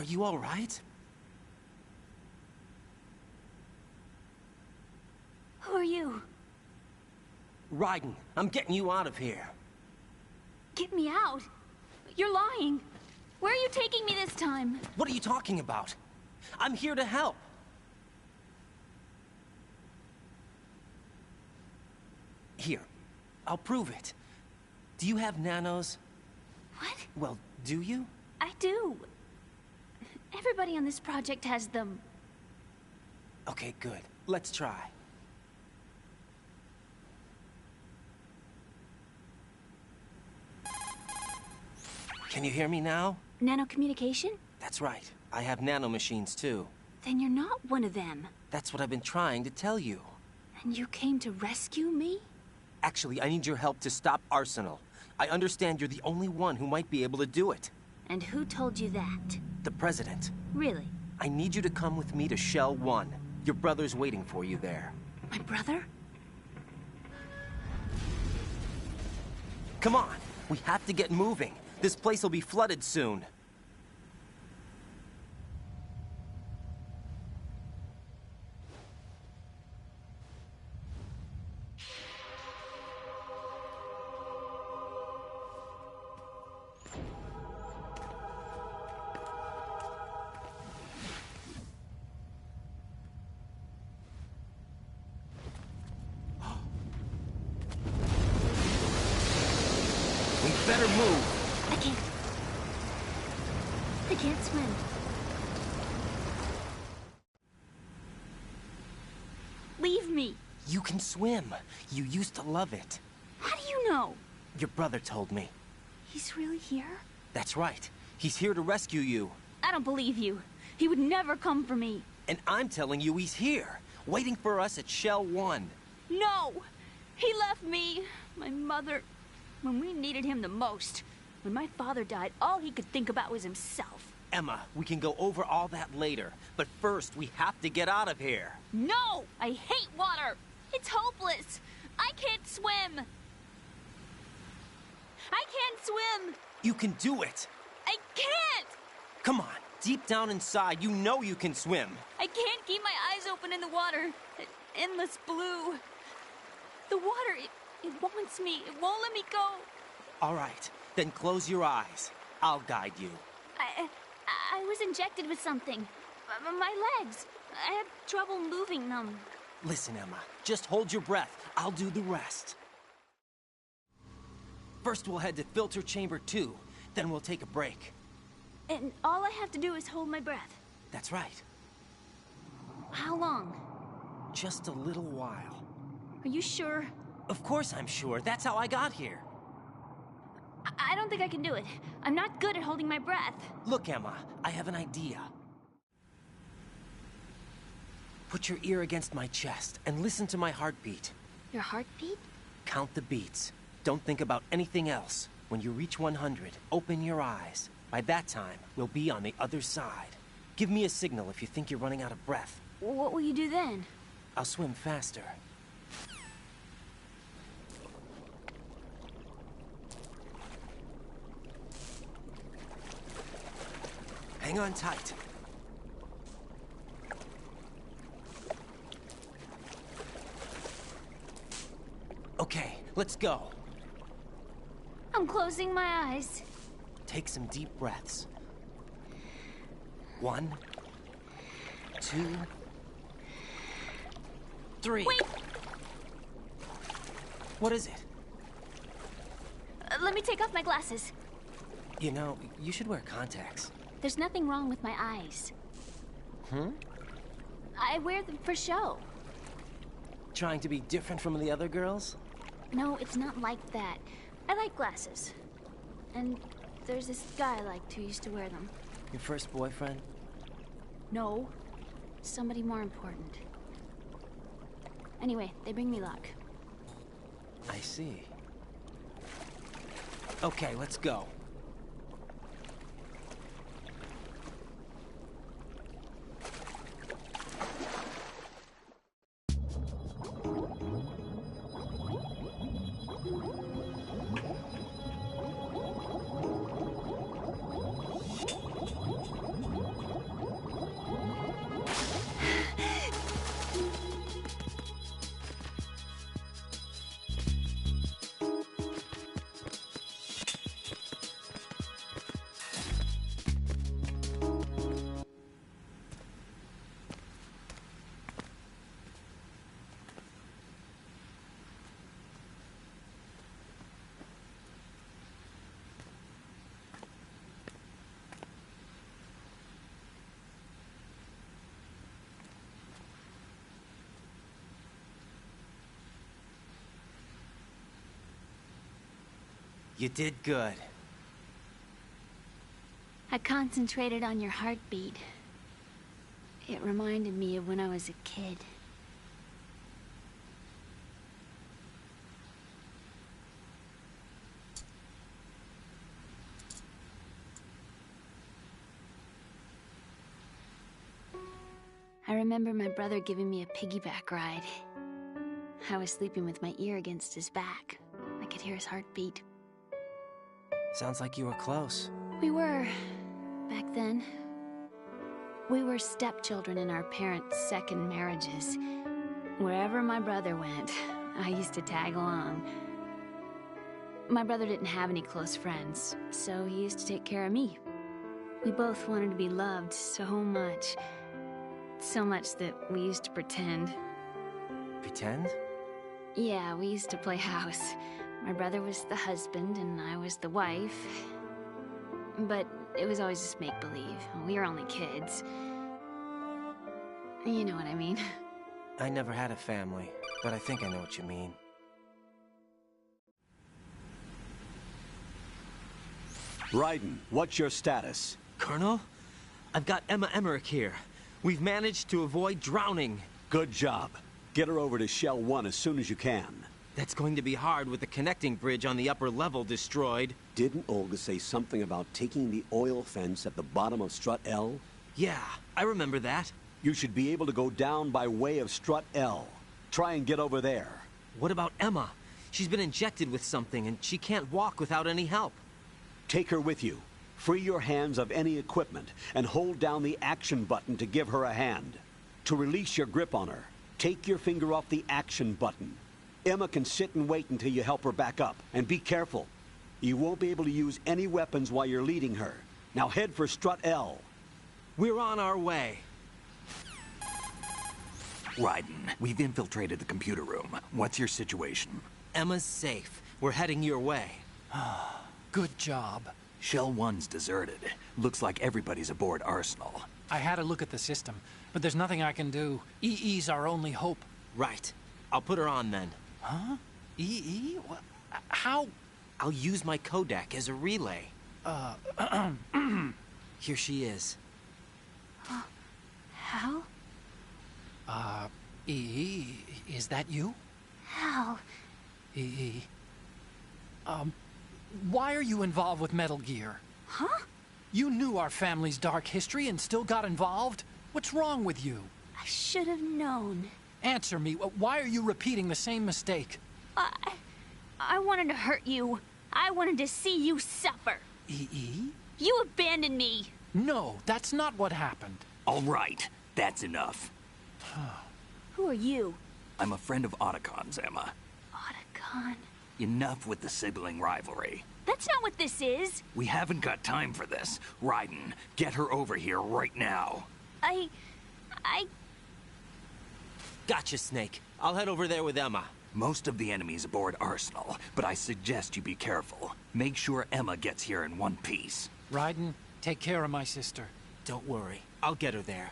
Are you all right? Who are you? Raiden, I'm getting you out of here. Get me out? You're lying. Where are you taking me this time? What are you talking about? I'm here to help. Here, I'll prove it. Do you have nanos? What? Well, do you? I do. Everybody on this project has them. Okay, good. Let's try. Can you hear me now? Nanocommunication? That's right. I have nanomachines too. Then you're not one of them. That's what I've been trying to tell you. And you came to rescue me? Actually, I need your help to stop Arsenal. I understand you're the only one who might be able to do it. And who told you that? The President. Really? I need you to come with me to Shell 1. Your brother's waiting for you there. My brother? Come on! We have to get moving. This place will be flooded soon. We better move. I can't swim. Leave me. You can swim. You used to love it. How do you know? Your brother told me. He's really here? That's right. He's here to rescue you. I don't believe you. He would never come for me. And I'm telling you he's here, waiting for us at Shell 1. No! He left me, my mother, when we needed him the most. When my father died, all he could think about was himself. Emma, we can go over all that later. But first, we have to get out of here. No! I hate water! It's hopeless! I can't swim! I can't swim! You can do it! I can't! Come on, deep down inside, you know you can swim. I can't keep my eyes open in the water. Endless blue. The water, it wants me. It won't let me go. All right, then close your eyes. I'll guide you. I was injected with something. My legs. I had trouble moving them. Listen, Emma, just hold your breath. I'll do the rest. First, we'll head to filter chamber 2. Then we'll take a break. And all I have to do is hold my breath. That's right. How long? Just a little while. Are you sure? Of course I'm sure. That's how I got here. I don't think I can do it. I'm not good at holding my breath. Look, Emma, I have an idea. Put your ear against my chest and listen to my heartbeat. Your heartbeat? Count the beats. Don't think about anything else. When you reach 100, open your eyes. By that time, we'll be on the other side. Give me a signal if you think you're running out of breath. What will you do then? I'll swim faster. Hang on tight. Okay, let's go. I'm closing my eyes. Take some deep breaths. 1, 2, 3. Wait! What is it? Let me take off my glasses. You know, you should wear contacts. There's nothing wrong with my eyes. I wear them for show. Trying to be different from the other girls? No, it's not like that. I like glasses. And there's this guy I liked who used to wear them. Your first boyfriend? No. Somebody more important. Anyway, they bring me luck. I see. Okay, let's go. You did good. I concentrated on your heartbeat. It reminded me of when I was a kid. I remember my brother giving me a piggyback ride. I was sleeping with my ear against his back. I could hear his heartbeat. Sounds like you were close. We were, back then. We were stepchildren in our parents' second marriages. Wherever my brother went, I used to tag along. My brother didn't have any close friends, so he used to take care of me. We both wanted to be loved so much. So much that we used to pretend. Pretend? Yeah, we used to play house. My brother was the husband and I was the wife. But it was always just make-believe. We were only kids. You know what I mean. I never had a family, but I think I know what you mean. Raiden, what's your status? Colonel? I've got Emma Emmerich here. We've managed to avoid drowning. Good job. Get her over to Shell 1 as soon as you can. That's going to be hard with the connecting bridge on the upper level destroyed. Didn't Olga say something about taking the oil fence at the bottom of Strut L? Yeah, I remember that. You should be able to go down by way of Strut L. Try and get over there. What about Emma? She's been injected with something and she can't walk without any help. Take her with you. Free your hands of any equipment and hold down the action button to give her a hand. To release your grip on her, take your finger off the action button. Emma can sit and wait until you help her back up. And be careful. You won't be able to use any weapons while you're leading her. Now head for Strut L. We're on our way. Raiden, we've infiltrated the computer room. What's your situation? Emma's safe. We're heading your way. Good job. Shell 1's deserted. Looks like everybody's aboard Arsenal. I had a look at the system, but there's nothing I can do. EE's our only hope. Right. I'll put her on then. Huh? EE? How? I'll use my Kodak as a relay. Here she is. Hal? EE, is that you? Hal? EE. Why are you involved with Metal Gear? Huh? You knew our family's dark history and still got involved? What's wrong with you? I should have known. Answer me. Why are you repeating the same mistake? I wanted to hurt you. I wanted to see you suffer. EE? You abandoned me. No, that's not what happened. All right, that's enough. Who are you? I'm a friend of Otacon's, Emma. Otacon? Enough with the sibling rivalry. That's not what this is. We haven't got time for this. Raiden, get her over here right now. I... Gotcha, Snake. I'll head over there with Emma. Most of the enemy's aboard Arsenal, but I suggest you be careful. Make sure Emma gets here in one piece. Raiden, take care of my sister. Don't worry. I'll get her there.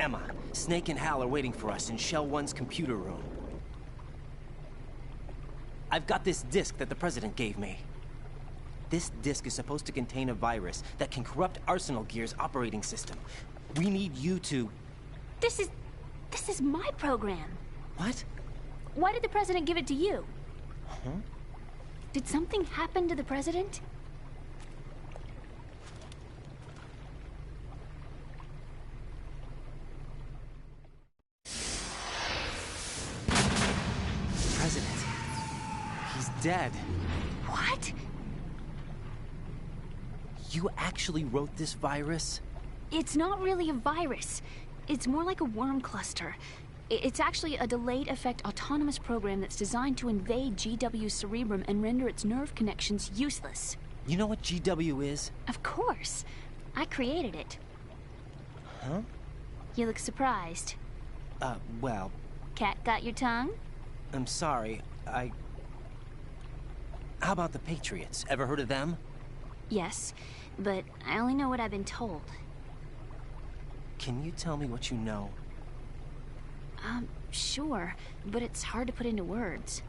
Emma, Snake and Hal are waiting for us in Shell 1's computer room. I've got this disk that the President gave me. This disk is supposed to contain a virus that can corrupt Arsenal Gear's operating system. We need you to... This is my program. What? Why did the President give it to you? Huh? Did something happen to the President? President. He's dead. What? You actually wrote this virus? It's not really a virus. It's more like a worm cluster. It's actually a delayed effect autonomous program that's designed to invade GW's cerebrum and render its nerve connections useless. You know what GW is? Of course. I created it. Huh? You look surprised. Well... Cat got your tongue? I'm sorry, How about the Patriots? Ever heard of them? Yes, but I only know what I've been told. Can you tell me what you know? Sure, but it's hard to put into words.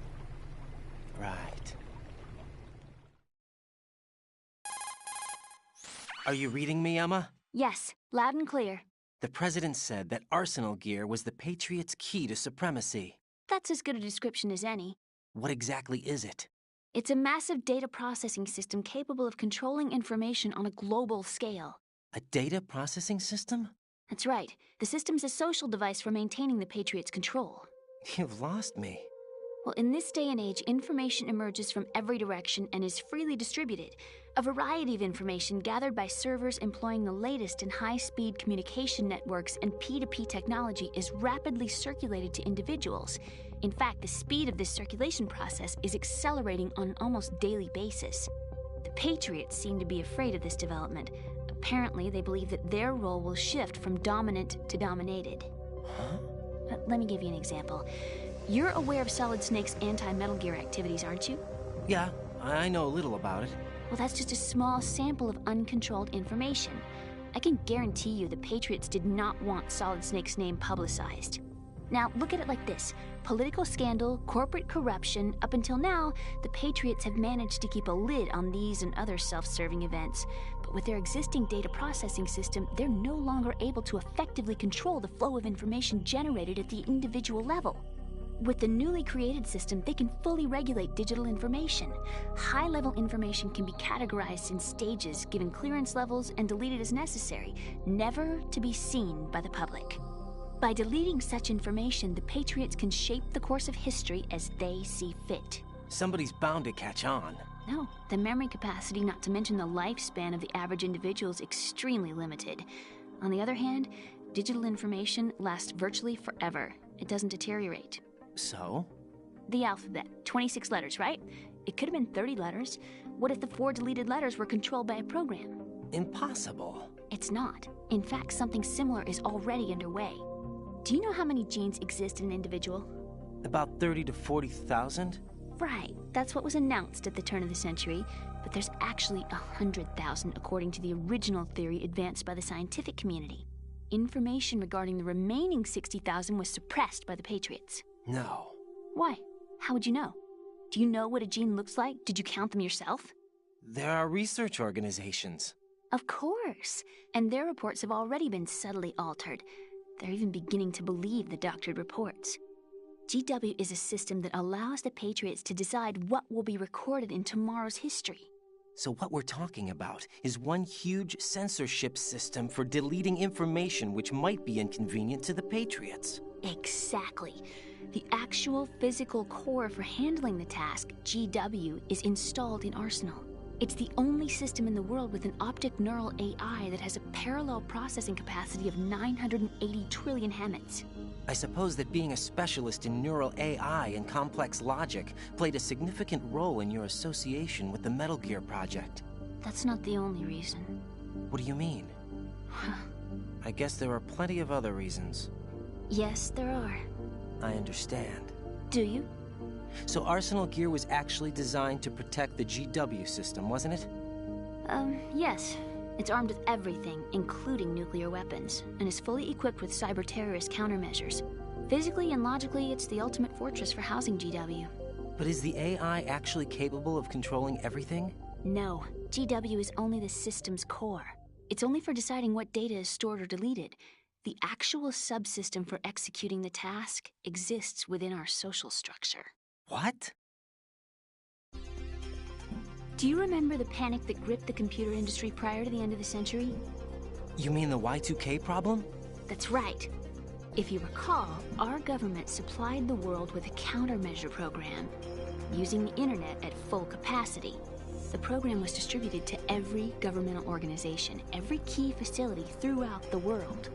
Right. Are you reading me, Emma? Yes, loud and clear. The President said that Arsenal gear was the Patriots' key to supremacy. That's as good a description as any. What exactly is it? It's a massive data processing system capable of controlling information on a global scale. A data processing system? That's right. The system's a social device for maintaining the Patriots' control. You've lost me. Well, in this day and age, information emerges from every direction and is freely distributed. A variety of information gathered by servers employing the latest in high-speed communication networks and P2P technology is rapidly circulated to individuals. In fact, the speed of this circulation process is accelerating on an almost daily basis. The Patriots seem to be afraid of this development. Apparently, they believe that their role will shift from dominant to dominated. Huh? Let me give you an example. You're aware of Solid Snake's anti-Metal Gear activities, aren't you? Yeah, I know a little about it. Well, that's just a small sample of uncontrolled information. I can guarantee you the Patriots did not want Solid Snake's name publicized. Now, look at it like this. Political scandal, corporate corruption, up until now, the Patriots have managed to keep a lid on these and other self-serving events. But with their existing data processing system, they're no longer able to effectively control the flow of information generated at the individual level. With the newly created system, they can fully regulate digital information. High-level information can be categorized in stages, given clearance levels, and deleted as necessary, never to be seen by the public. By deleting such information, the Patriots can shape the course of history as they see fit. Somebody's bound to catch on. No, the memory capacity, not to mention the lifespan of the average individual, is extremely limited. On the other hand, digital information lasts virtually forever. It doesn't deteriorate. So? The alphabet, 26 letters, right? It could have been 30 letters. What if the 4 deleted letters were controlled by a program? Impossible. It's not. In fact, something similar is already underway. Do you know how many genes exist in an individual? About 30 to 40,000? Right, that's what was announced at the turn of the century, but there's actually 100,000 according to the original theory advanced by the scientific community. Information regarding the remaining 60,000 was suppressed by the Patriots. No. Why? How would you know? Do you know what a gene looks like? Did you count them yourself? There are research organizations. Of course, and their reports have already been subtly altered. They're even beginning to believe the doctored reports. GW is a system that allows the Patriots to decide what will be recorded in tomorrow's history. So what we're talking about is one huge censorship system for deleting information which might be inconvenient to the Patriots. Exactly. The actual physical core for handling the task, GW, is installed in Arsenal. It's the only system in the world with an optic neural AI that has a parallel processing capacity of 980 trillion Hammets. I suppose that being a specialist in neural AI and complex logic played a significant role in your association with the Metal Gear project. That's not the only reason. What do you mean? I guess there are plenty of other reasons. Yes, there are. I understand. Do you? So Arsenal gear was actually designed to protect the GW system, wasn't it? Yes. It's armed with everything, including nuclear weapons, and is fully equipped with cyber-terrorist countermeasures. Physically and logically, it's the ultimate fortress for housing GW. But is the AI actually capable of controlling everything? No. GW is only the system's core. It's only for deciding what data is stored or deleted. The actual subsystem for executing the task exists within our social structure. What? Do you remember the panic that gripped the computer industry prior to the end of the century? You mean the Y2K problem? That's right. If you recall, our government supplied the world with a countermeasure program, using the internet at full capacity. The program was distributed to every governmental organization, every key facility throughout the world.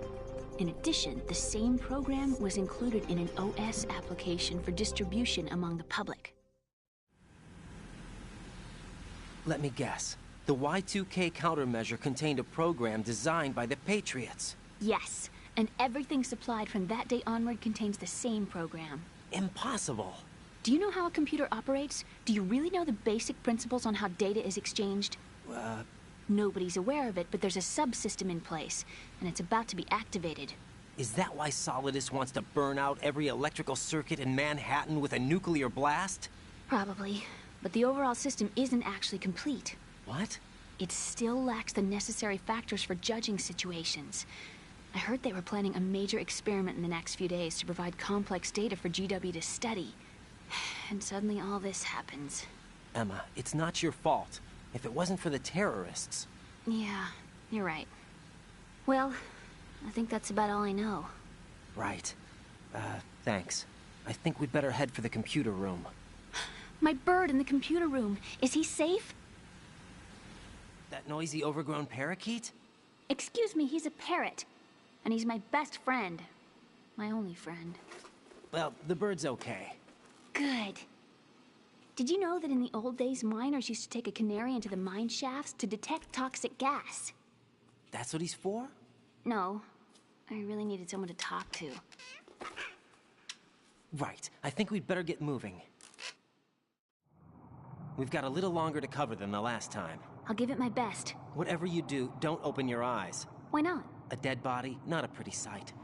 In addition, the same program was included in an OS application for distribution among the public. Let me guess. The Y2K countermeasure contained a program designed by the Patriots. Yes, and everything supplied from that day onward contains the same program. Impossible. Do you know how a computer operates? Do you really know the basic principles on how data is exchanged? Nobody's aware of it, but there's a subsystem in place, and it's about to be activated. Is that why Solidus wants to burn out every electrical circuit in Manhattan with a nuclear blast? Probably, but the overall system isn't actually complete. What? It still lacks the necessary factors for judging situations. I heard they were planning a major experiment in the next few days to provide complex data for GW to study. And suddenly all this happens. Emma, it's not your fault. If it wasn't for the terrorists... Yeah, you're right. Well, I think that's about all I know. Right. Thanks. I think we'd better head for the computer room. My bird in the computer room. Is he safe? That noisy, overgrown parakeet? Excuse me, he's a parrot. And he's my best friend. My only friend. Well, the bird's okay. Good. Did you know that in the old days, miners used to take a canary into the mine shafts to detect toxic gas? That's what he's for? No. I really needed someone to talk to. Right. I think we'd better get moving. We've got a little longer to cover than the last time. I'll give it my best. Whatever you do, don't open your eyes. Why not? A dead body, not a pretty sight.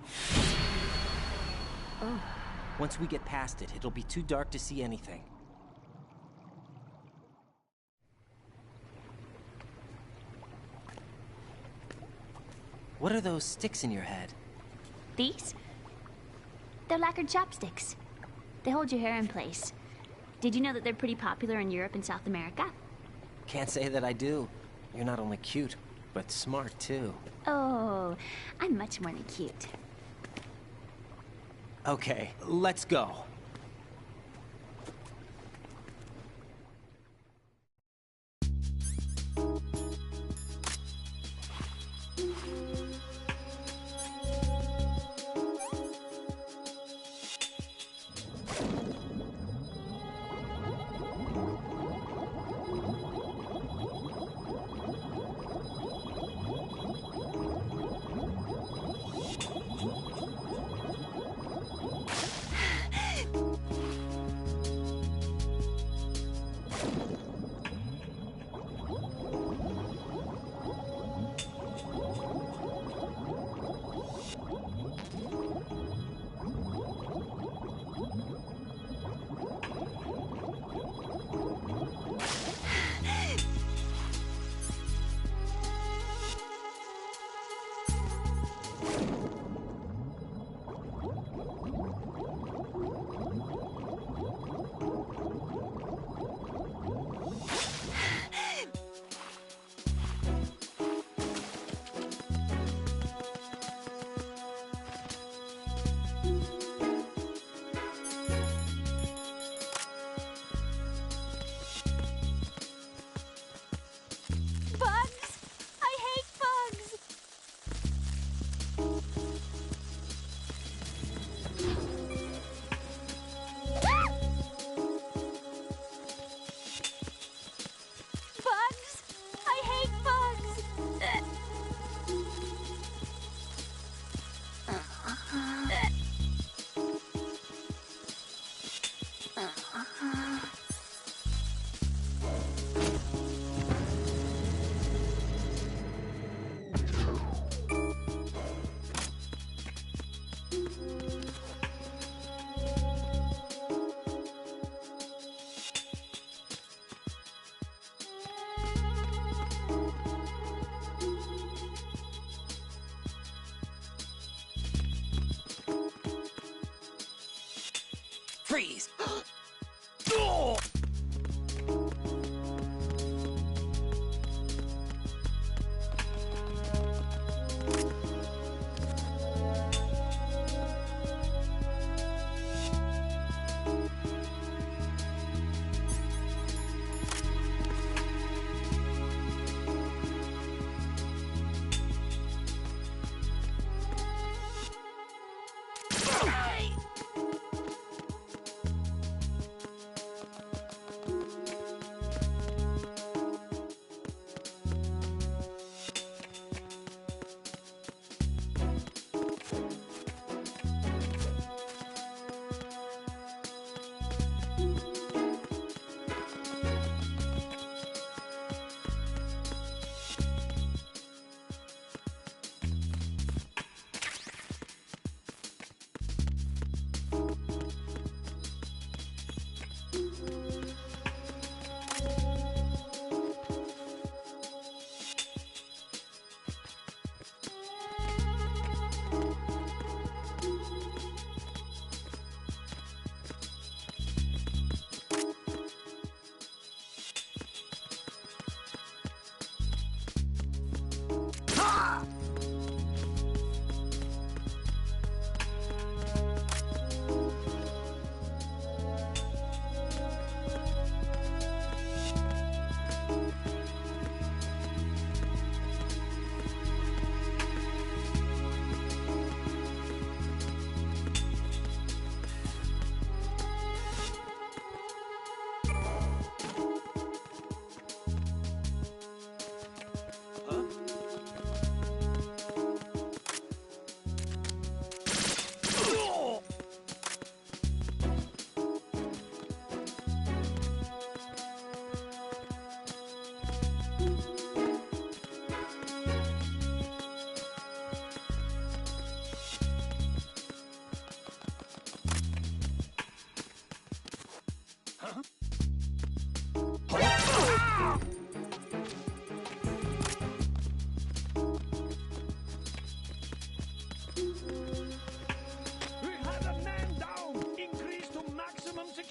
Oh. Once we get past it, it'll be too dark to see anything. What are those sticks in your head? These? They're lacquered chopsticks. They hold your hair in place. Did you know that they're pretty popular in Europe and South America? Can't say that I do. You're not only cute, but smart too. Oh, I'm much more than cute. Okay, let's go. Freeze! Oh!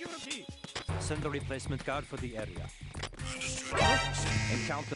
security! Send a replacement guard for the area. Encounter.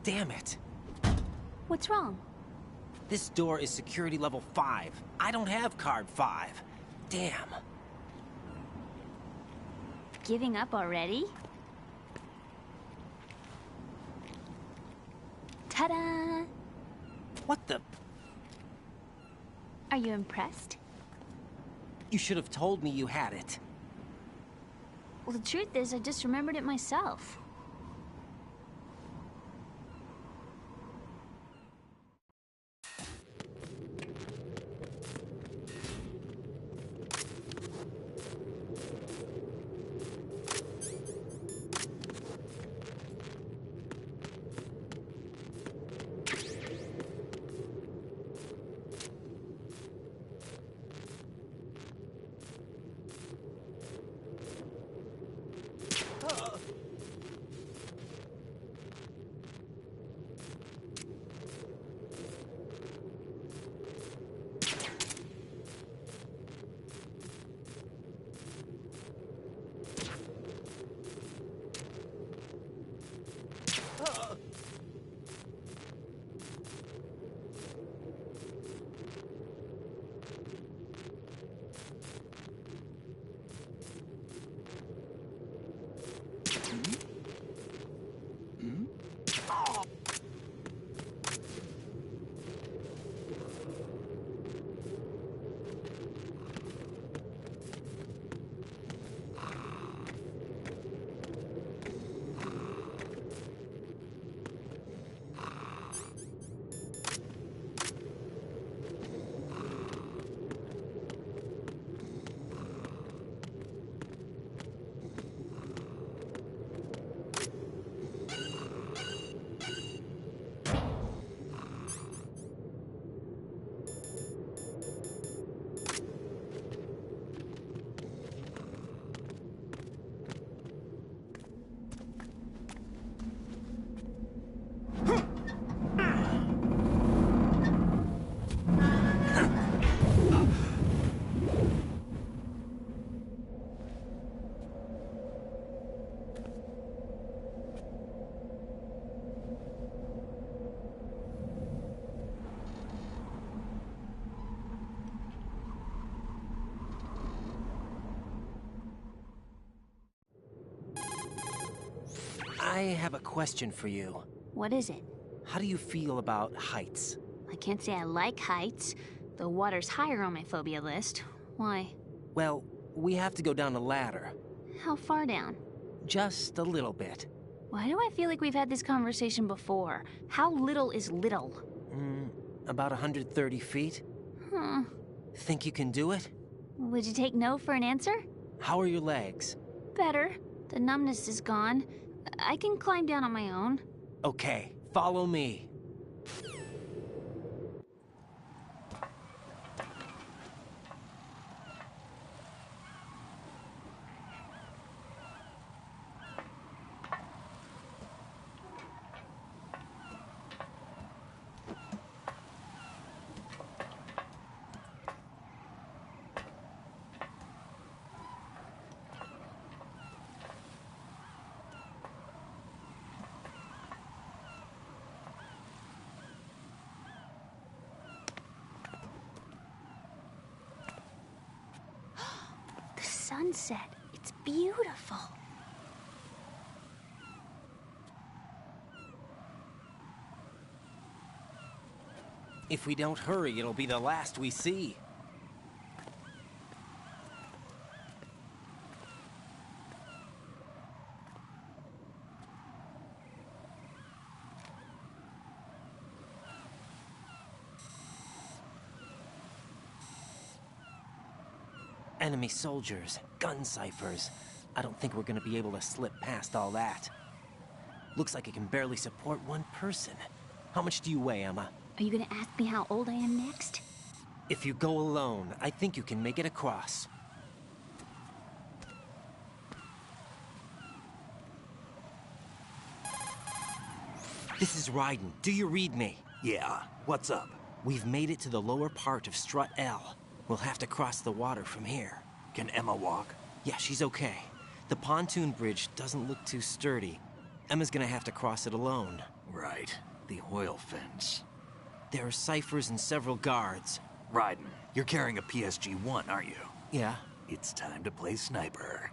Damn it. What's wrong? This door is security level 5. I don't have card 5. Damn. Giving up already? Ta-da! What the? Are you impressed? You should have told me you had it. Well, the truth is, I just remembered it myself. I have a question for you. What is it? How do you feel about heights? I can't say I like heights. The water's higher on my phobia list. Why? Well, we have to go down a ladder. How far down? Just a little bit. Why do I feel like we've had this conversation before? How little is little? About 130 feet. Huh. Think you can do it? Would you take no for an answer? How are your legs? Better. The numbness is gone. I can climb down on my own. Okay, follow me. sunset. It's beautiful. If we don't hurry, it'll be the last we see. Enemy soldiers, gun ciphers. I don't think we're gonna be able to slip past all that. Looks like it can barely support one person. How much do you weigh, Emma? Are you gonna ask me how old I am next? If you go alone, I think you can make it across. This is Ryden. Do you read me? Yeah, what's up? We've made it to the lower part of Strut L. We'll have to cross the water from here. Can Emma walk? Yeah, she's okay. The pontoon bridge doesn't look too sturdy. Emma's gonna have to cross it alone. Right, the oil fence. There are ciphers and several guards. Ryden, you're carrying a PSG-1, aren't you? Yeah, It's time to play sniper.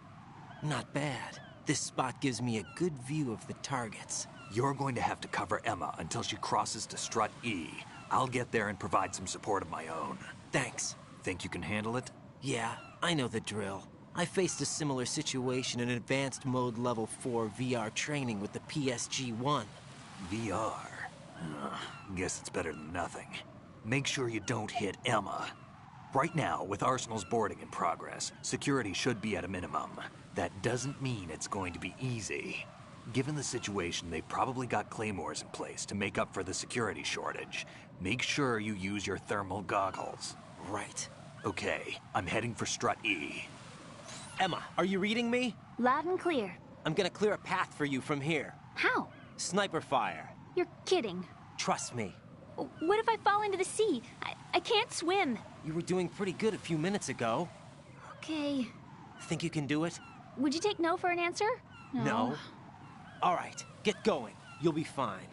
not bad. This spot gives me a good view of the targets. You're going to have to cover Emma until she crosses to Strut E. I'll get there and provide some support of my own. Thanks. Think you can handle it? Yeah, I know the drill. I faced a similar situation in Advanced Mode Level 4 VR training with the PSG-1. VR. Guess it's better than nothing. Make sure you don't hit Emma. Right now, with Arsenal's boarding in progress, security should be at a minimum. That doesn't mean it's going to be easy. Given the situation, they've probably got claymores in place to make up for the security shortage. Make sure you use your thermal goggles. Right. Okay, I'm heading for Strut E. Emma, are you reading me? Loud and clear. I'm gonna clear a path for you from here. How? Sniper fire. You're kidding. Trust me. What if I fall into the sea? I can't swim. You were doing pretty good a few minutes ago. Okay. Think you can do it? Would you take no for an answer? No. All right, get going. You'll be fine.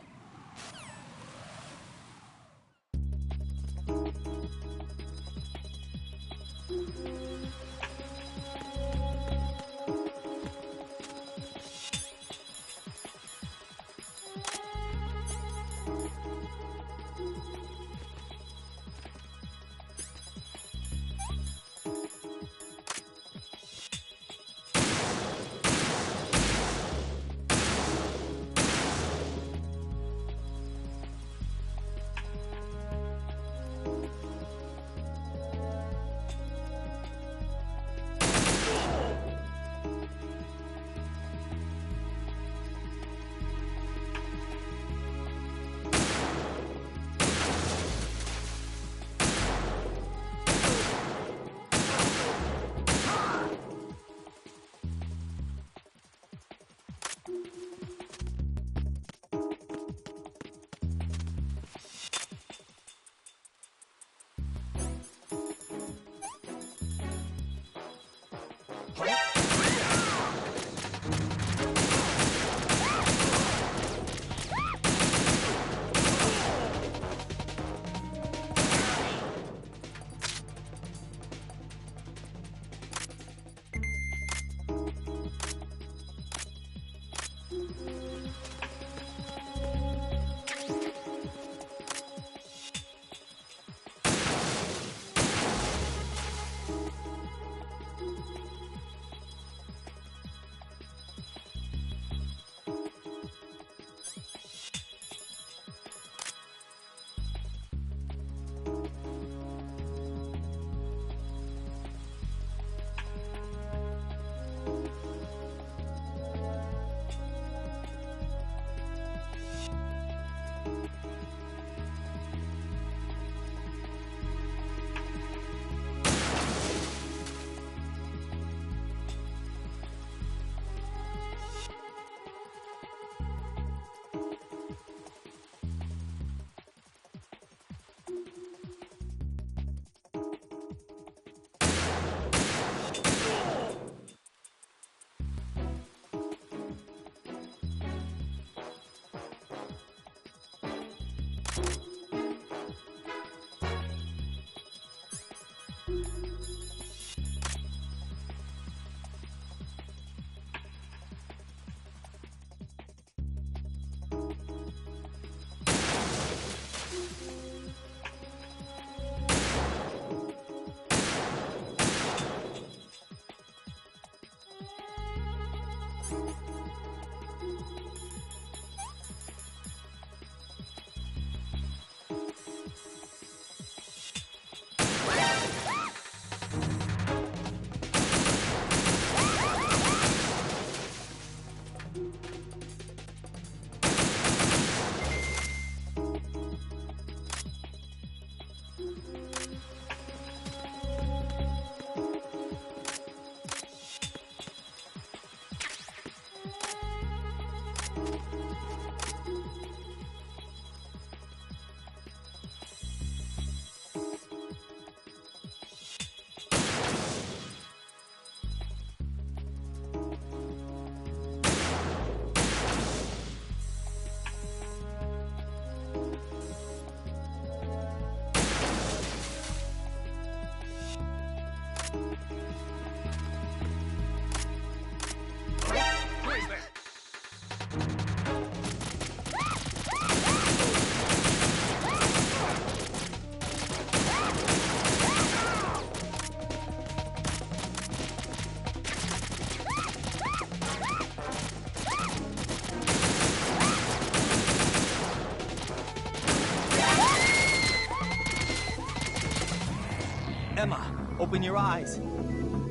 Emma, open your eyes.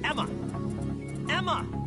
Emma! Emma!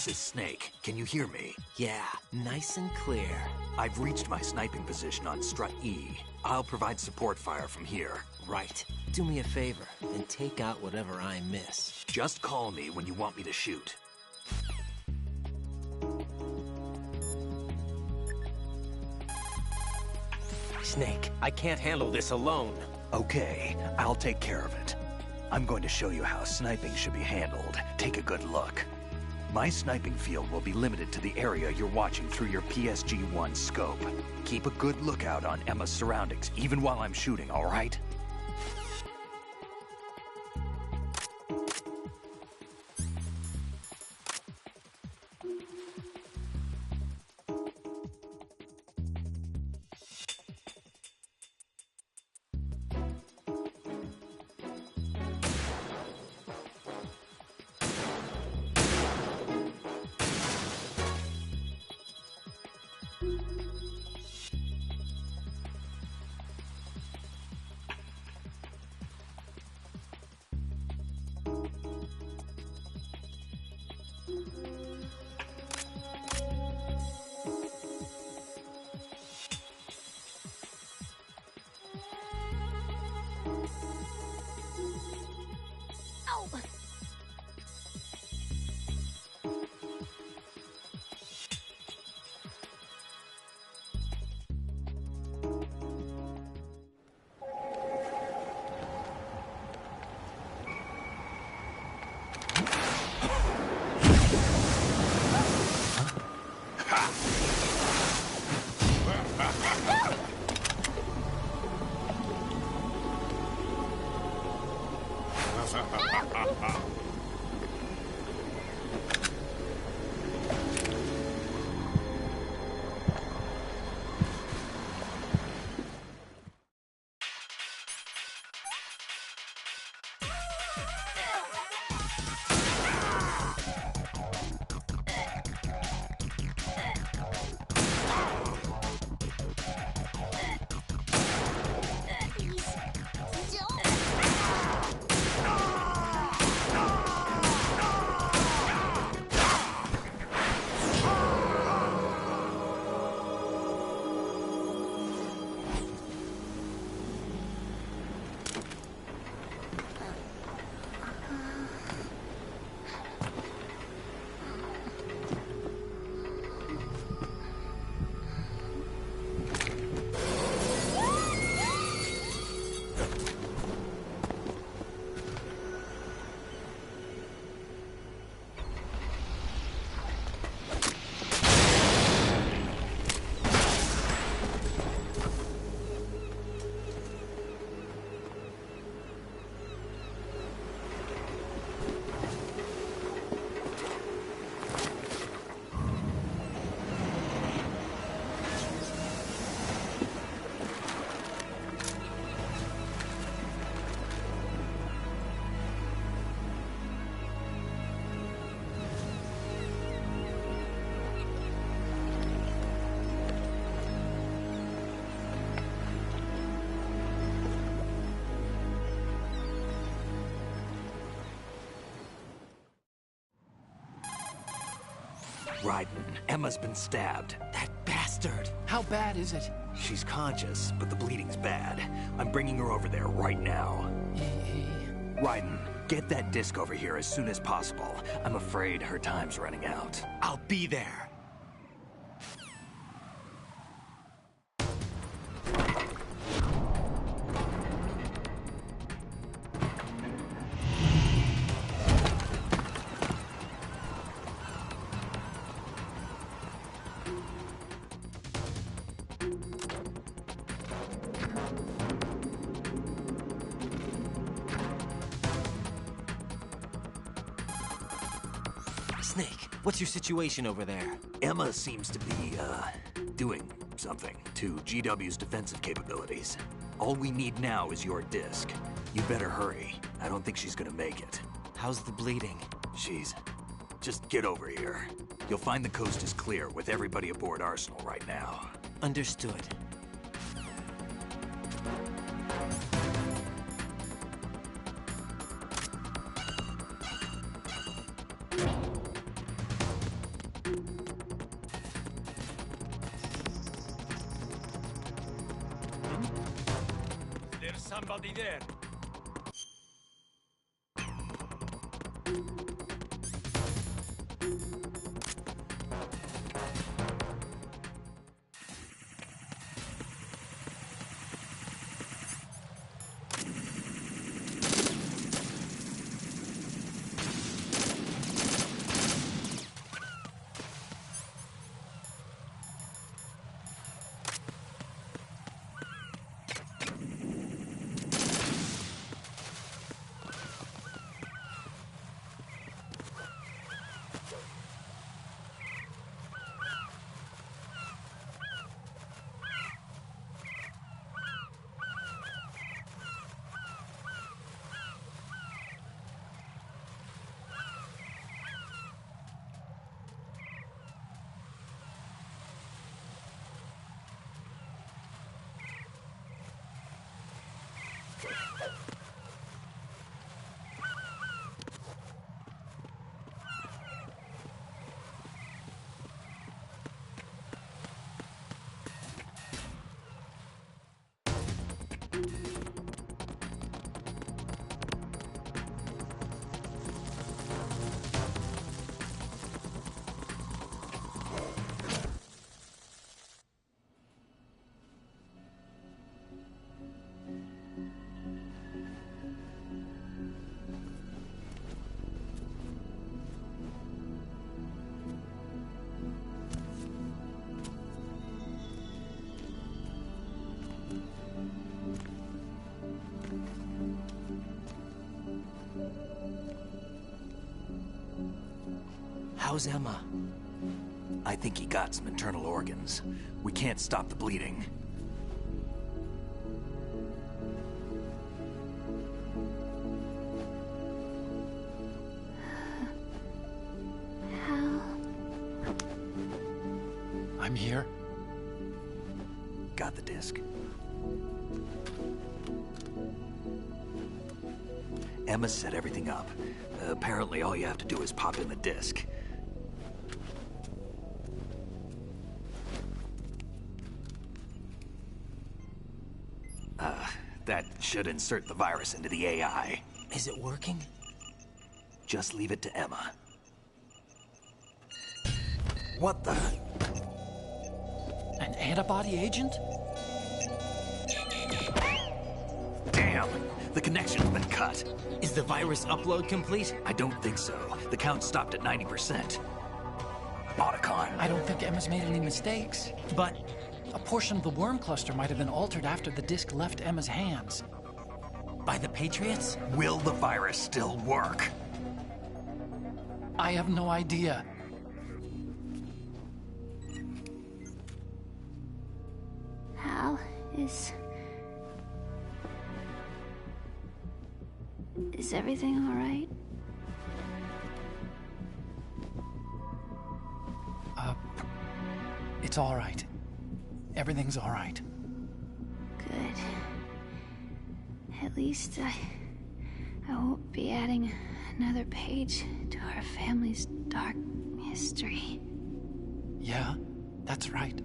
This is Snake. Can you hear me? Yeah, nice and clear. I've reached my sniping position on Strut E. I'll provide support fire from here. Right. Do me a favor and take out whatever I miss. Just call me when you want me to shoot. Snake, I can't handle this alone. Okay, I'll take care of it. I'm going to show you how sniping should be handled. Take a good look. My sniping field will be limited to the area you're watching through your PSG-1 scope. Keep a good lookout on Emma's surroundings, even while I'm shooting, all right? Raiden, Emma's been stabbed. That bastard! How bad is it? She's conscious, but the bleeding's bad. I'm bringing her over there right now. Raiden, get that disc over here as soon as possible. I'm afraid her time's running out. I'll be there. Snake, what's your situation over there? Emma seems to be, doing something to GW's defensive capabilities. All we need now is your disc. You better hurry. I don't think she's gonna make it. How's the bleeding? Just get over here. You'll find the coast is clear with everybody aboard Arsenal right now. Understood. There's somebody there. How's Emma? I think he got some internal organs. We can't stop the bleeding. Hal? I'm here. Got the disc. Emma set everything up. Apparently all you have to do is pop in the disc. That should insert the virus into the AI. Is it working? Just leave it to Emma. What the? An antibody agent? Damn! The connection's been cut. Is the virus upload complete? I don't think so. The count stopped at 90%. Otacon. I don't think Emma's made any mistakes. But A portion of the worm cluster might have been altered after the disc left Emma's hands. by the Patriots? Will the virus still work? I have no idea. Hal, is everything all right? It's all right. Everything's all right. Good. At least I won't be adding another page to our family's dark history. Yeah, that's right.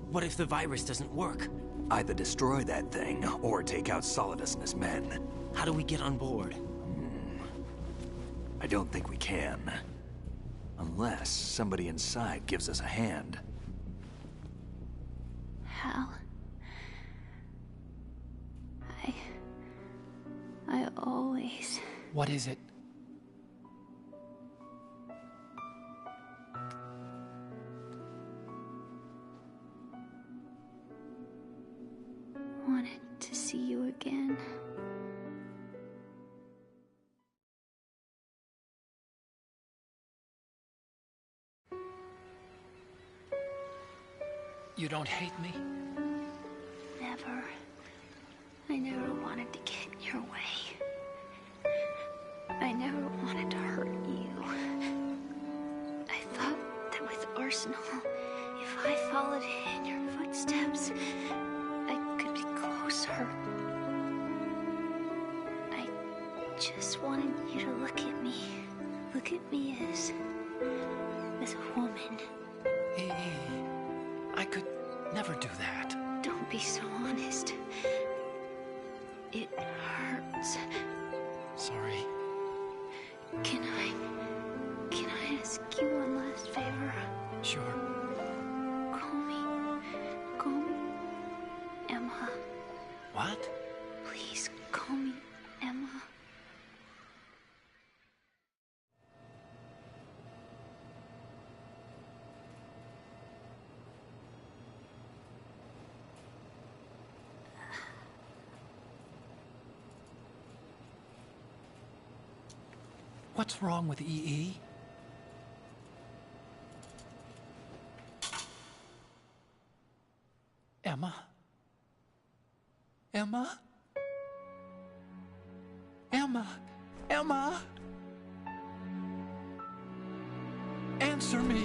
What if the virus doesn't work? Either destroy that thing, or take out Solidus and his men. How do we get on board? I don't think we can. Unless somebody inside gives us a hand. Hal, I always... What is it? wanted to see you again. You don't hate me? Never. I never wanted to get in your way. I never wanted to hurt you. I thought that with Arsenal, if I followed in your footsteps, I could be closer. I just wanted you to look at me. Look at me as a woman. Hey, Never do that. Don't be so honest. It hurts. Sorry. Can I ask you one last favor? Sure. Call me Emma. What? Please call me Emma. What's wrong with EE? Emma? Emma? Emma? Emma? Answer me!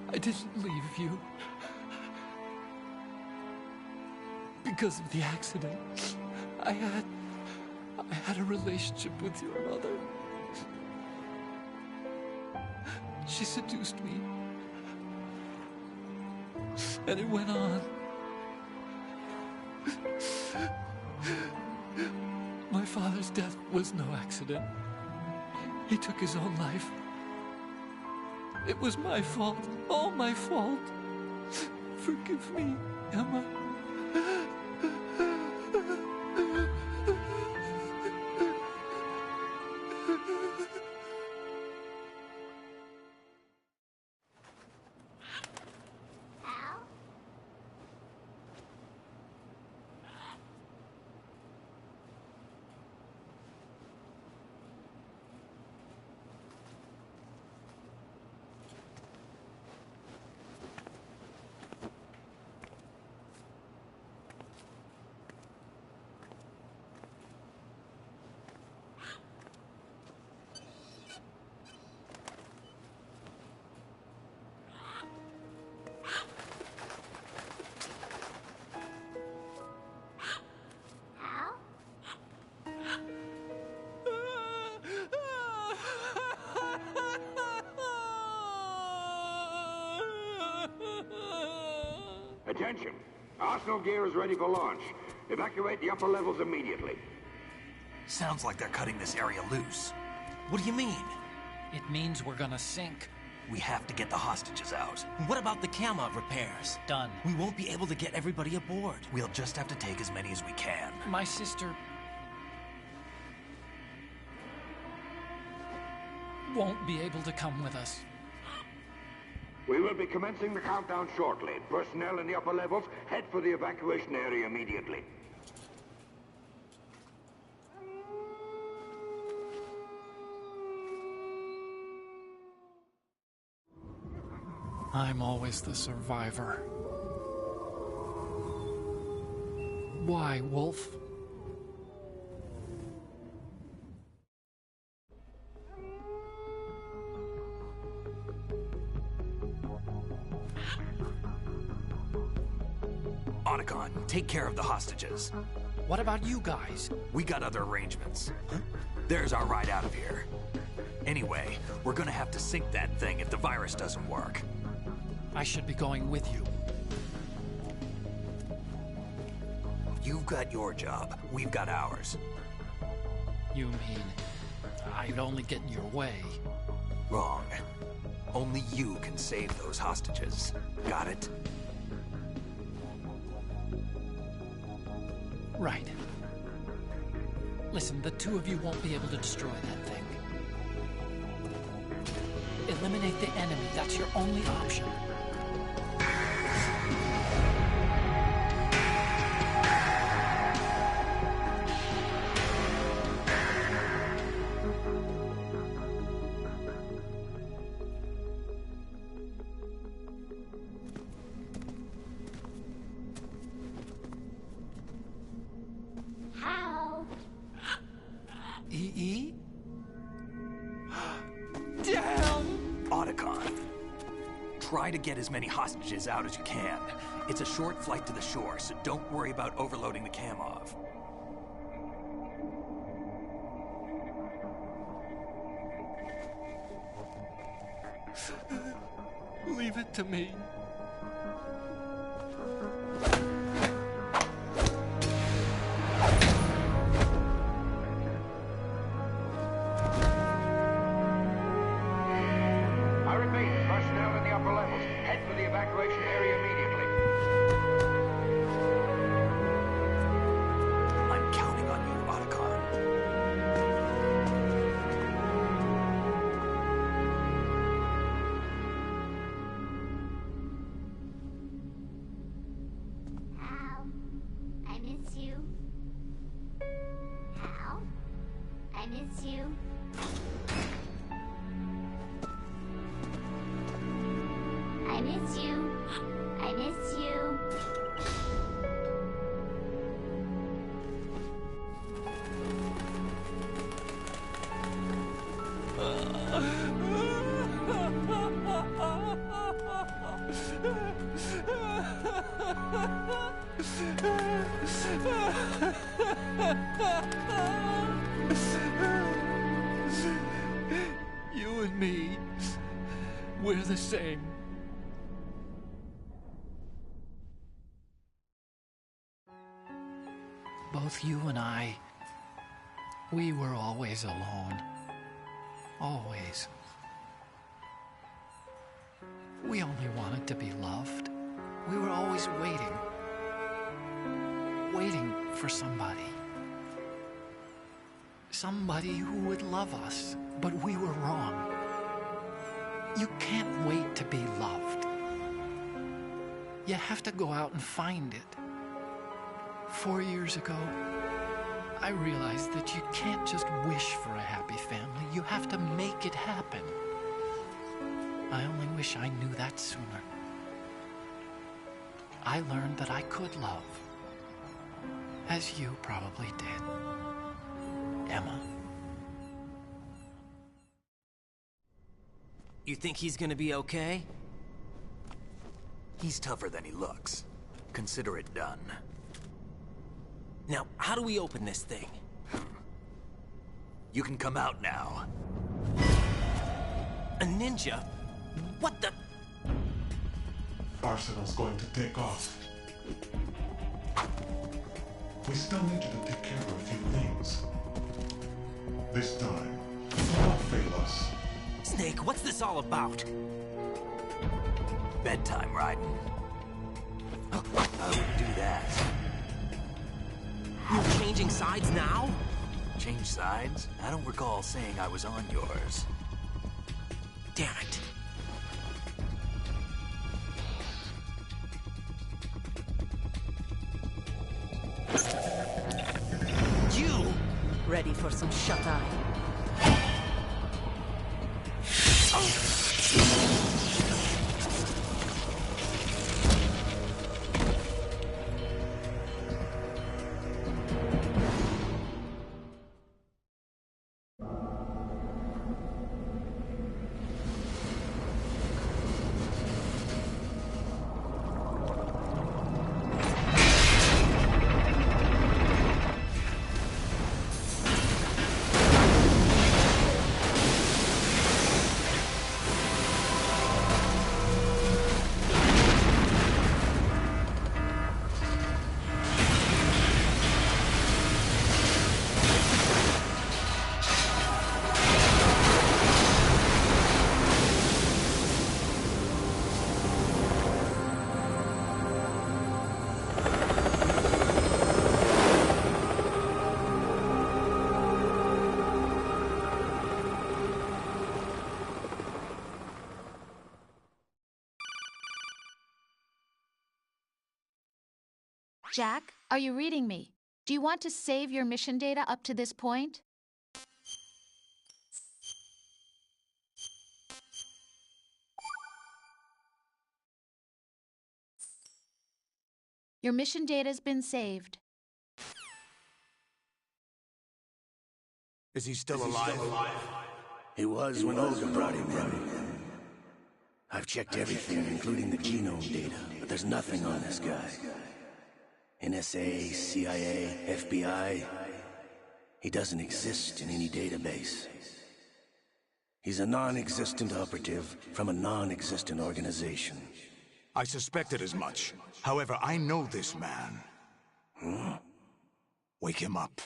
I didn't leave you. Because of the accident, I had a relationship with your mother. She seduced me. And it went on. My father's death was no accident. He took his own life. It was my fault, all my fault. Forgive me, Emma. Attention! Arsenal gear is ready for launch. Evacuate the upper levels immediately. Sounds like they're cutting this area loose. What do you mean? It means we're gonna sink. We have to get the hostages out. What about the camo repairs? Done. We won't be able to get everybody aboard. We'll just have to take as many as we can. My sister won't be able to come with us. We will be commencing the countdown shortly. Personnel in the upper levels, head for the evacuation area immediately. I'm always the survivor. Why, Wolf? Otacon, take care of the hostages. What about you guys? We got other arrangements. There's our ride out of here. Anyway, we're gonna have to sink that thing if the virus doesn't work. I should be going with you. You've got your job. We've got ours. You mean I'd only get in your way? Wrong. Only you can save those hostages. Got it? Right. Listen, the two of you won't be able to destroy that thing. Eliminate the enemy. That's your only option. Try to get as many hostages out as you can. It's a short flight to the shore, so don't worry about overloading the Kamov. Leave it to me. I repeat, personnel in the upper levels, head for the evacuation area immediately. I'm counting on you, Otacon. Hal, I miss you. Hal, I miss you. I miss you. I miss you. You and me, we're the same. Both you and I, we were always alone. Always. We only wanted to be loved. We were always waiting. Waiting for somebody. Somebody who would love us, but we were wrong. You can't wait to be loved. You have to go out and find it. 4 years ago, I realized that you can't just wish for a happy family. You have to make it happen. I only wish I knew that sooner. I learned that I could love, as you probably did, Emma. You think he's gonna be okay? He's tougher than he looks. Consider it done. Now, how do we open this thing? You can come out now. A ninja? What the? Arsenal's going to take off. We still need you to take care of a few things. This time, don't fail us. Snake, what's this all about? Bedtime, Raiden. I wouldn't do that. You're changing sides now? Change sides? I don't recall saying I was on yours. Damn it. You! Ready for some shut-eye? Jack, are you reading me? Do you want to save your mission data up to this point? Your mission data's been saved. Is he still alive? He was when Olga brought him in. I've checked everything, including the genome data, but there's nothing on this guy. NSA, CIA, FBI. He doesn't exist in any database. He's a non-existent operative from a non-existent organization. I suspected as much. However, I know this man. Wake him up.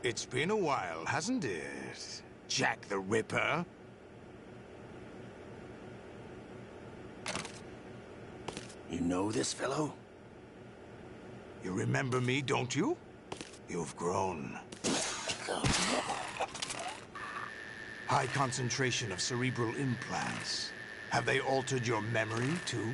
It's been a while, hasn't it? Jack the Ripper? You know this fellow? You remember me, don't you? You've grown. High concentration of cerebral implants. Have they altered your memory, too?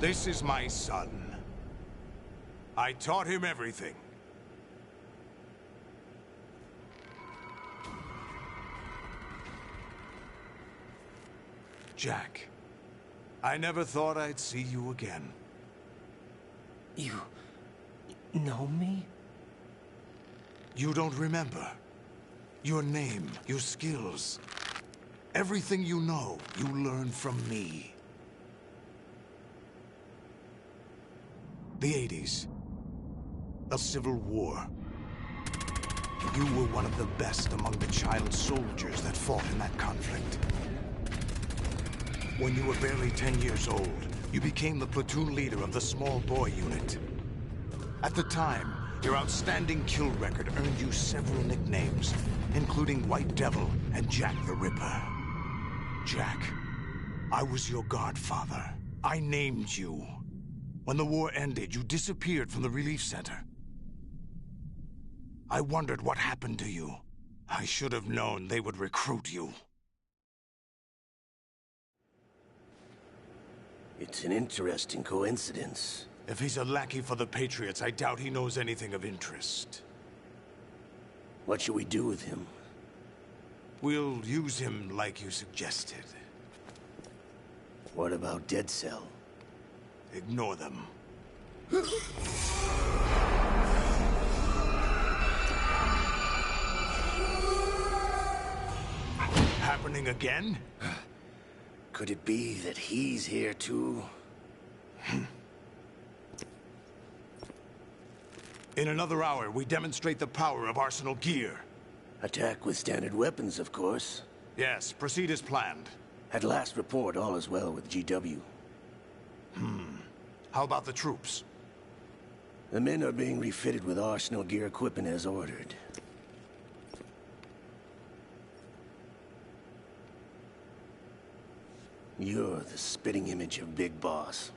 This is my son. I taught him everything. Jack, I never thought I'd see you again. You know me? You don't remember. Your name, your skills. Everything you know, you learned from me. The 80s. The Civil War. You were one of the best among the child soldiers that fought in that conflict. When you were barely 10 years old, you became the platoon leader of the Small Boy Unit. At the time, your outstanding kill record earned you several nicknames, including White Devil and Jack the Ripper. Jack, I was your godfather. I named you. When the war ended, you disappeared from the relief center. I wondered what happened to you. I should have known they would recruit you. It's an interesting coincidence. If he's a lackey for the Patriots, I doubt he knows anything of interest. What should we do with him? We'll use him like you suggested. What about Dead Cell? Ignore them. Happening again? Could it be that he's here too? In another hour, we demonstrate the power of Arsenal gear. Attack with standard weapons, of course. Yes, proceed as planned. At last report, all is well with GW. How about the troops? The men are being refitted with Arsenal gear equipment as ordered. You're the spitting image of Big Boss.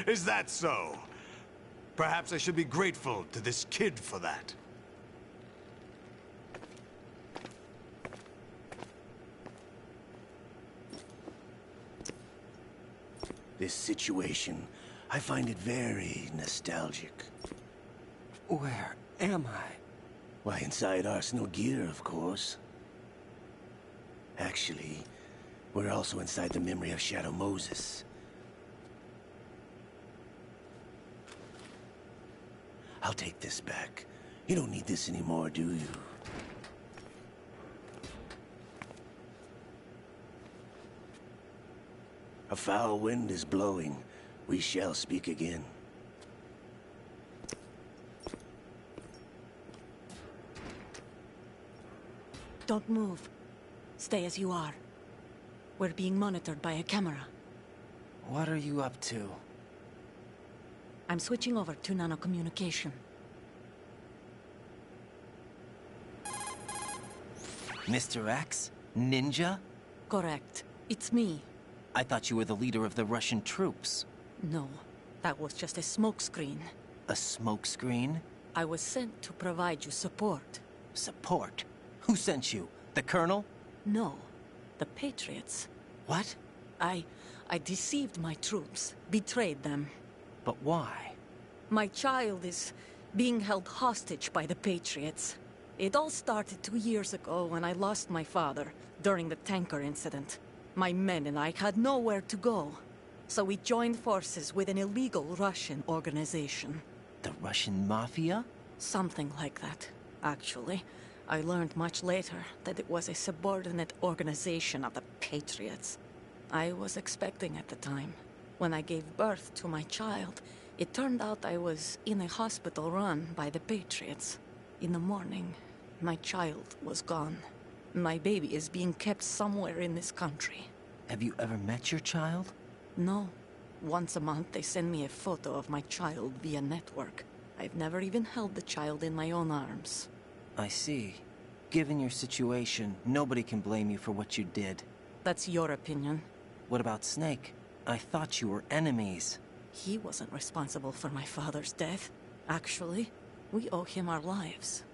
Is that so? Perhaps I should be grateful to this kid for that. This situation, I find it very nostalgic. Where am I? Why, inside Arsenal gear, of course. Actually, we're also inside the memory of Shadow Moses. I'll take this back. You don't need this anymore, do you? A foul wind is blowing. We shall speak again. Don't move. Stay as you are. We're being monitored by a camera. What are you up to? I'm switching over to nanocommunication. Mr. X? Ninja? Correct. It's me. I thought you were the leader of the Russian troops. No, that was just a smokescreen. A smokescreen? I was sent to provide you support. Support? Who sent you? The Colonel? No. The Patriots. What? I deceived my troops. Betrayed them. But why? My child is being held hostage by the Patriots. It all started 2 years ago when I lost my father during the tanker incident. My men and I had nowhere to go. So we joined forces with an illegal Russian organization. The Russian Mafia? Something like that, actually. I learned much later that it was a subordinate organization of the Patriots. I was expecting at the time. When I gave birth to my child, it turned out I was in a hospital run by the Patriots. In the morning, my child was gone. My baby is being kept somewhere in this country. Have you ever met your child? No. Once a month, they send me a photo of my child via network. I've never even held the child in my own arms. I see. Given your situation, nobody can blame you for what you did. That's your opinion. What about Snake? I thought you were enemies. He wasn't responsible for my father's death. Actually, we owe him our lives.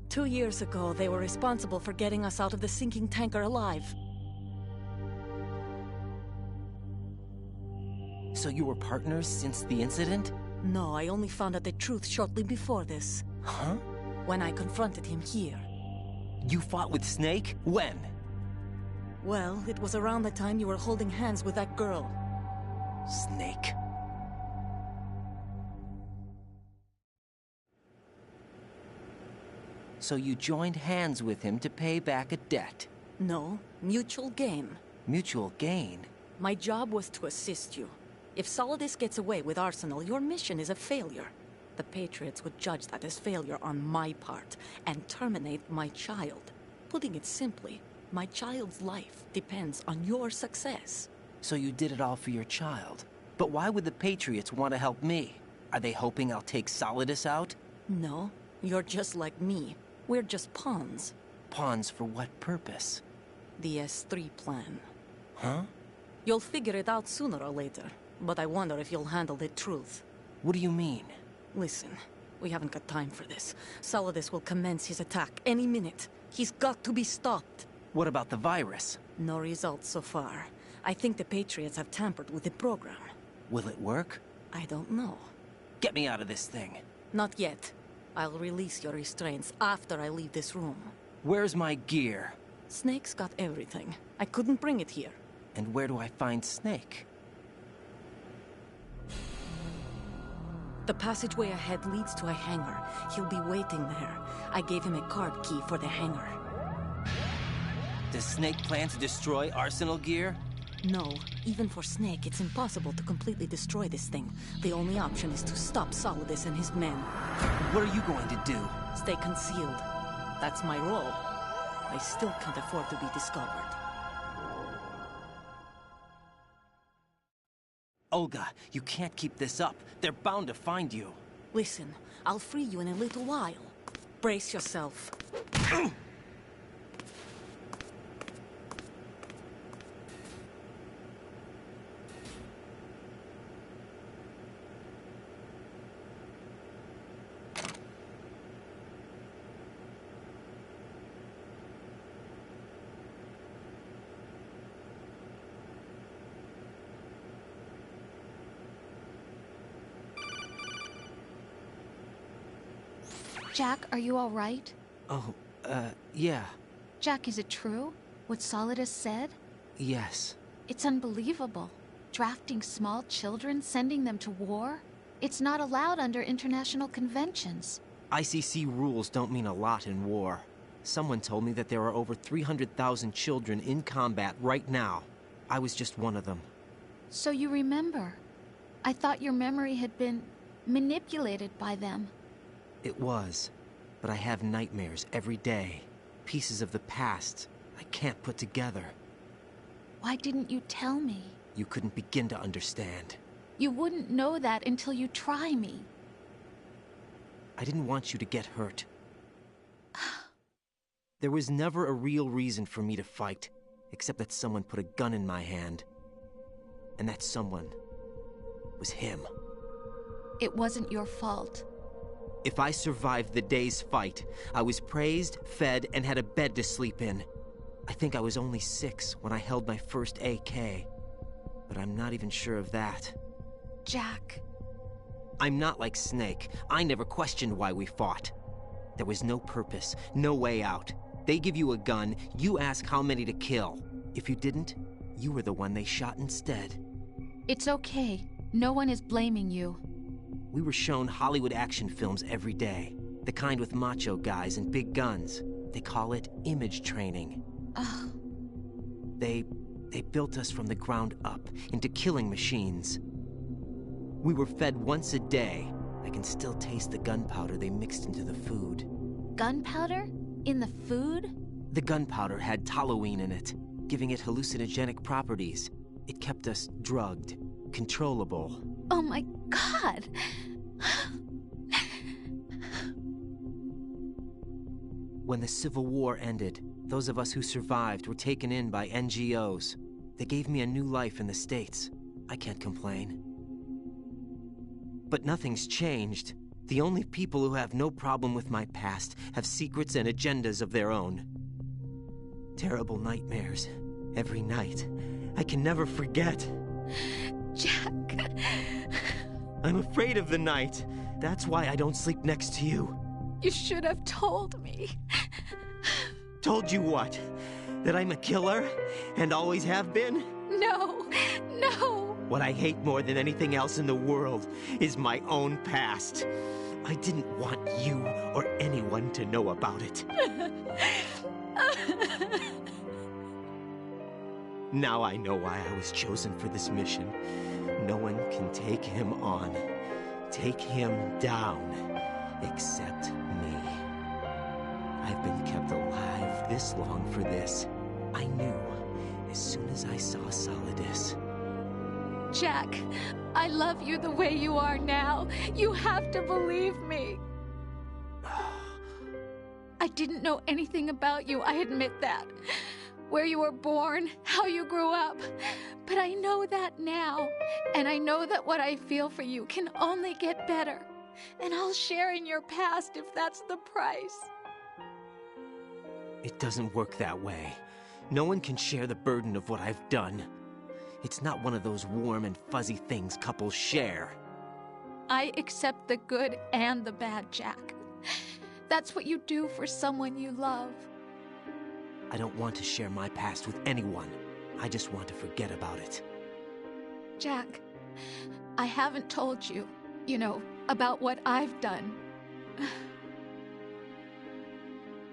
2 years ago, they were responsible for getting us out of the sinking tanker alive. So you were partners since the incident? No, I only found out the truth shortly before this. Huh? When I confronted him here. You fought with Snake? When? Well, it was around the time you were holding hands with that girl. Snake. So you joined hands with him to pay back a debt? No, mutual gain. Mutual gain? My job was to assist you. If Solidus gets away with Arsenal, your mission is a failure. The Patriots would judge that as failure on my part, and terminate my child. Putting it simply, my child's life depends on your success. So you did it all for your child. But why would the Patriots want to help me? Are they hoping I'll take Solidus out? No, you're just like me. We're just pawns. Pawns for what purpose? The S3 plan. Huh? You'll figure it out sooner or later, but I wonder if you'll handle the truth. What do you mean? Listen, we haven't got time for this. Solidus will commence his attack any minute. He's got to be stopped. What about the virus? No results so far. I think the Patriots have tampered with the program. Will it work? I don't know. Get me out of this thing. Not yet. I'll release your restraints after I leave this room. Where's my gear? Snake's got everything. I couldn't bring it here. And where do I find Snake? The passageway ahead leads to a hangar. He'll be waiting there. I gave him a card key for the hangar. Does Snake plan to destroy Arsenal gear? No. Even for Snake, it's impossible to completely destroy this thing. The only option is to stop Solidus and his men. What are you going to do? Stay concealed. That's my role. I still can't afford to be discovered. Olga, you can't keep this up. They're bound to find you. Listen, I'll free you in a little while. Brace yourself. Jack, are you all right? Oh, yeah. Jack, is it true? What Solidus said? Yes. It's unbelievable. Drafting small children, sending them to war? It's not allowed under international conventions. ICC rules don't mean a lot in war. Someone told me that there are over 300,000 children in combat right now. I was just one of them. So you remember. I thought your memory had been manipulated by them. It was, but I have nightmares every day. Pieces of the past I can't put together. Why didn't you tell me? You couldn't begin to understand. You wouldn't know that until you try me. I didn't want you to get hurt. There was never a real reason for me to fight, except that someone put a gun in my hand. And that someone was him. It wasn't your fault. If I survived the day's fight, I was praised, fed, and had a bed to sleep in. I think I was only 6 when I held my first AK. But I'm not even sure of that. Jack. I'm not like Snake. I never questioned why we fought. There was no purpose, no way out. They give you a gun, you ask how many to kill. If you didn't, you were the one they shot instead. It's okay. No one is blaming you. We were shown Hollywood action films every day. The kind with macho guys and big guns. They call it image training. Ugh. They built us from the ground up into killing machines. We were fed once a day. I can still taste the gunpowder they mixed into the food. Gunpowder? In the food? The gunpowder had toluene in it, giving it hallucinogenic properties. It kept us drugged, controllable. Oh my God! When the Civil War ended, those of us who survived were taken in by NGOs. They gave me a new life in the States. I can't complain. But nothing's changed. The only people who have no problem with my past have secrets and agendas of their own. Terrible nightmares. Every night. I can never forget. Jack. I'm afraid of the night. That's why I don't sleep next to you. You should have told me. Told you what? That I'm a killer? And always have been? No. No. What I hate more than anything else in the world is my own past. I didn't want you or anyone to know about it. Now I know why I was chosen for this mission. No one can take him on, take him down, except me. I've been kept alive this long for this. I knew as soon as I saw Solidus. Jack, I love you the way you are now. You have to believe me. I didn't know anything about you, I admit that. Where you were born, how you grew up. But I know that now. And I know that what I feel for you can only get better. And I'll share in your past if that's the price. It doesn't work that way. No one can share the burden of what I've done. It's not one of those warm and fuzzy things couples share. I accept the good and the bad, Jack. That's what you do for someone you love. I don't want to share my past with anyone. I just want to forget about it. Jack, I haven't told you, about what I've done.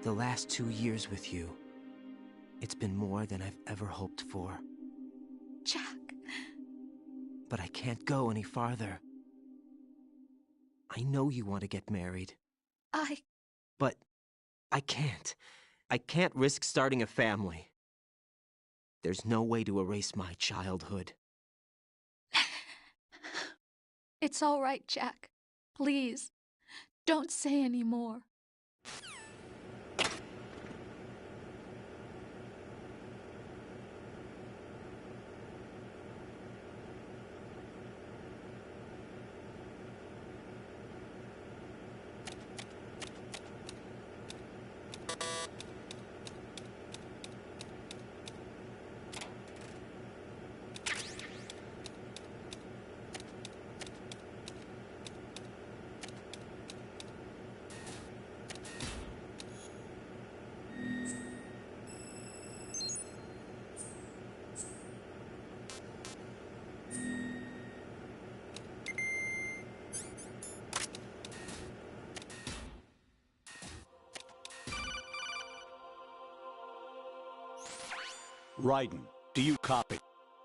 The last 2 years with you, it's been more than I've ever hoped for. Jack. But I can't go any farther. I know you want to get married. But I can't. I can't risk starting a family. There's no way to erase my childhood. It's all right, Jack. Please, don't say any more. Raiden, do you copy?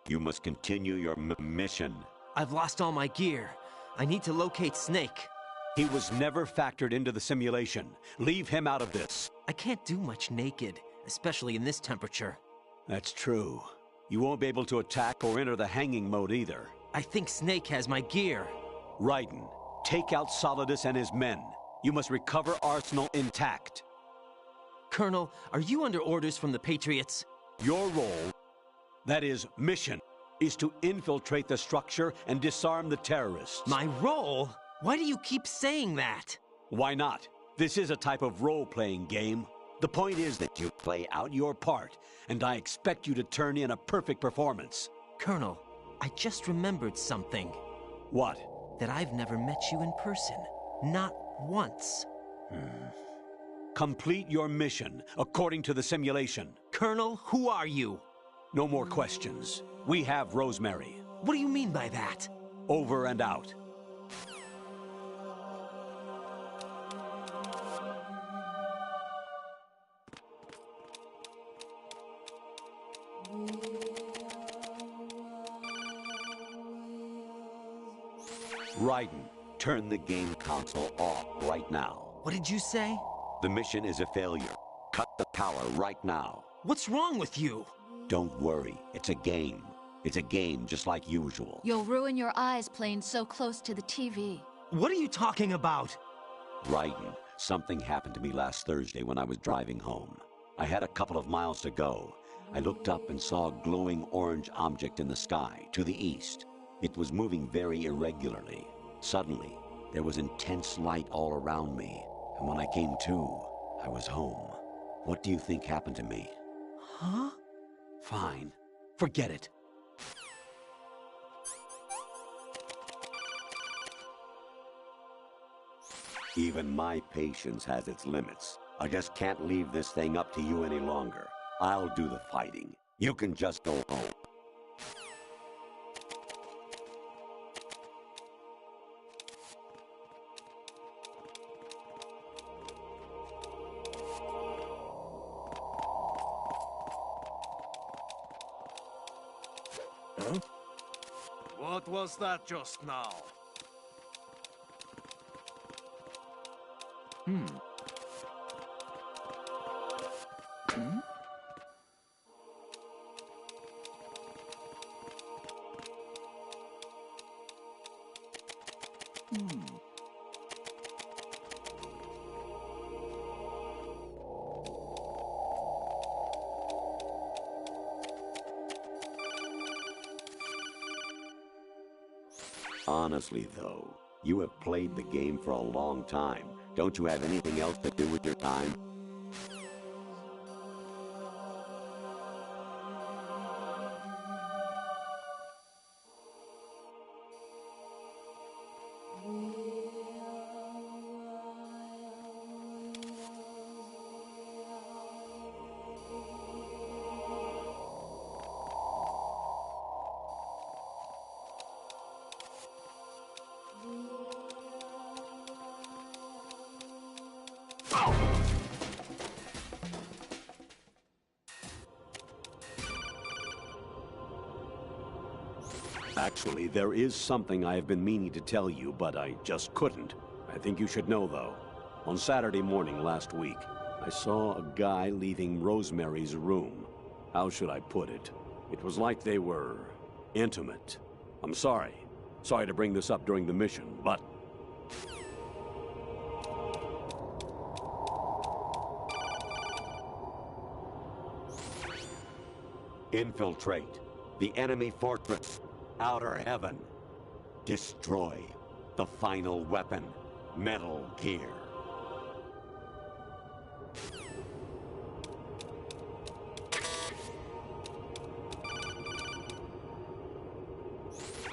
You must continue your mission. I've lost all my gear. I need to locate Snake. He was never factored into the simulation. Leave him out of this. I can't do much naked, especially in this temperature. That's true. You won't be able to attack or enter the hanging mode either. I think Snake has my gear. Raiden, take out Solidus and his men. You must recover Arsenal intact. Colonel, are you under orders from the Patriots? Your role, that is, mission, is to infiltrate the structure and disarm the terrorists. My role? Why do you keep saying that? Why not? This is a type of role-playing game. The point is that you play out your part, and I expect you to turn in a perfect performance. Colonel, I just remembered something. What? That I've never met you in person. Not once. Complete your mission, according to the simulation. Colonel, who are you? No more questions. We have Rosemary. What do you mean by that? Over and out. Raiden, turn the game console off right now. What did you say? The mission is a failure. Cut the power right now. What's wrong with you? Don't worry, it's a game. It's a game just like usual. You'll ruin your eyes playing so close to the TV. What are you talking about? Raiden, something happened to me last Thursday when I was driving home. I had a couple of miles to go. I looked up and saw a glowing orange object in the sky, to the east. It was moving very irregularly. Suddenly, there was intense light all around me, and when I came to, I was home. What do you think happened to me? Huh? Fine. Forget it. Even my patience has its limits. I just can't leave this thing up to you any longer. I'll do the fighting. You can just go home. Huh? What was that just now? Hmm. Honestly, though, you have played the game for a long time. Don't you have anything else to do with your time? Actually, there is something I have been meaning to tell you, but I just couldn't. I think you should know, though. On Saturday morning last week, I saw a guy leaving Rosemary's room. How should I put it? It was like they were intimate. I'm sorry. Sorry to bring this up during the mission, but... Infiltrate the enemy fortress. Outer Heaven. Destroy the final weapon, Metal Gear.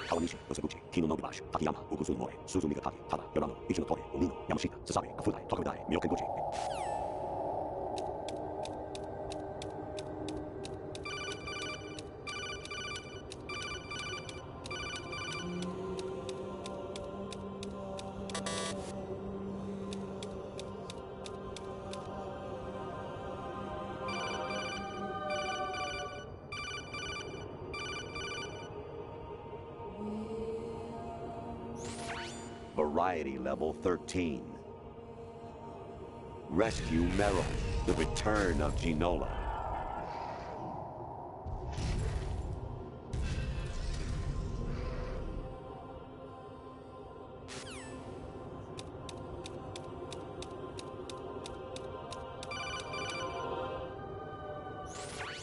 Kawanishi, Yoseguchi, Kino no Bibashi, Takiyama, Ukusu More, Suzumiga Taki, Tada, Yorano, Ichino Tori, Umino, Yamashita, Sasabe, Kafudai, Tokamidai, Myokenguchi. Variety level 13. Rescue Meryl, the return of Ginola.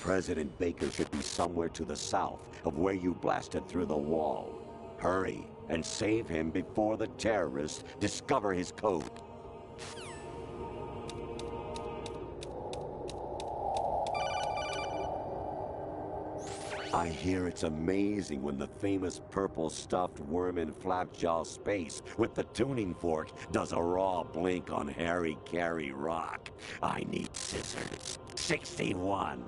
President Baker should be somewhere to the south of where you blasted through the wall. Hurry and save him before the terrorists discover his code. I hear it's amazing when the famous purple stuffed worm in Flapjaw space with the tuning fork does a raw blink on Harry Carey rock. I need scissors. 61.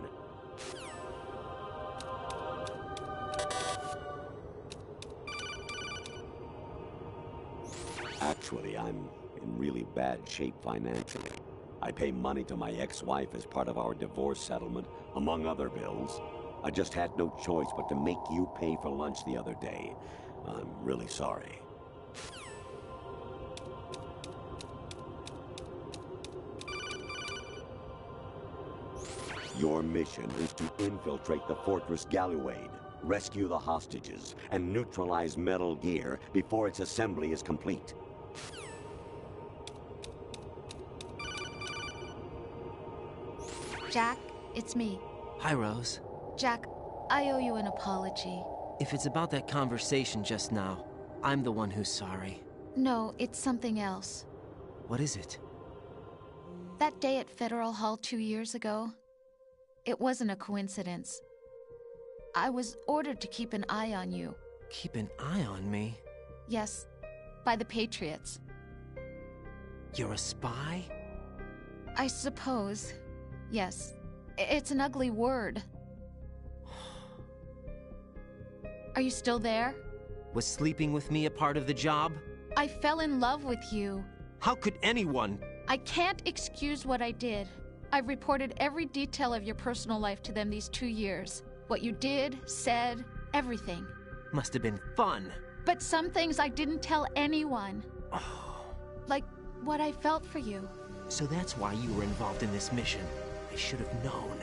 Actually, I'm in really bad shape financially. I pay money to my ex-wife as part of our divorce settlement, among other bills. I just had no choice but to make you pay for lunch the other day. I'm really sorry. Your mission is to infiltrate the Fortress Galluade, rescue the hostages, and neutralize Metal Gear before its assembly is complete. Jack, it's me. Hi, Rose. Jack, I owe you an apology. If it's about that conversation just now, I'm the one who's sorry. No, it's something else. What is it? That day at Federal Hall 2 years ago, it wasn't a coincidence. I was ordered to keep an eye on you. Keep an eye on me? Yes, by the Patriots. You're a spy? I suppose. Yes. It's an ugly word. Are you still there? Was sleeping with me a part of the job? I fell in love with you. How could anyone? I can't excuse what I did. I've reported every detail of your personal life to them these 2 years. What you did, said, everything. Must have been fun. But some things I didn't tell anyone. Like what I felt for you. So that's why you were involved in this mission. I should have known.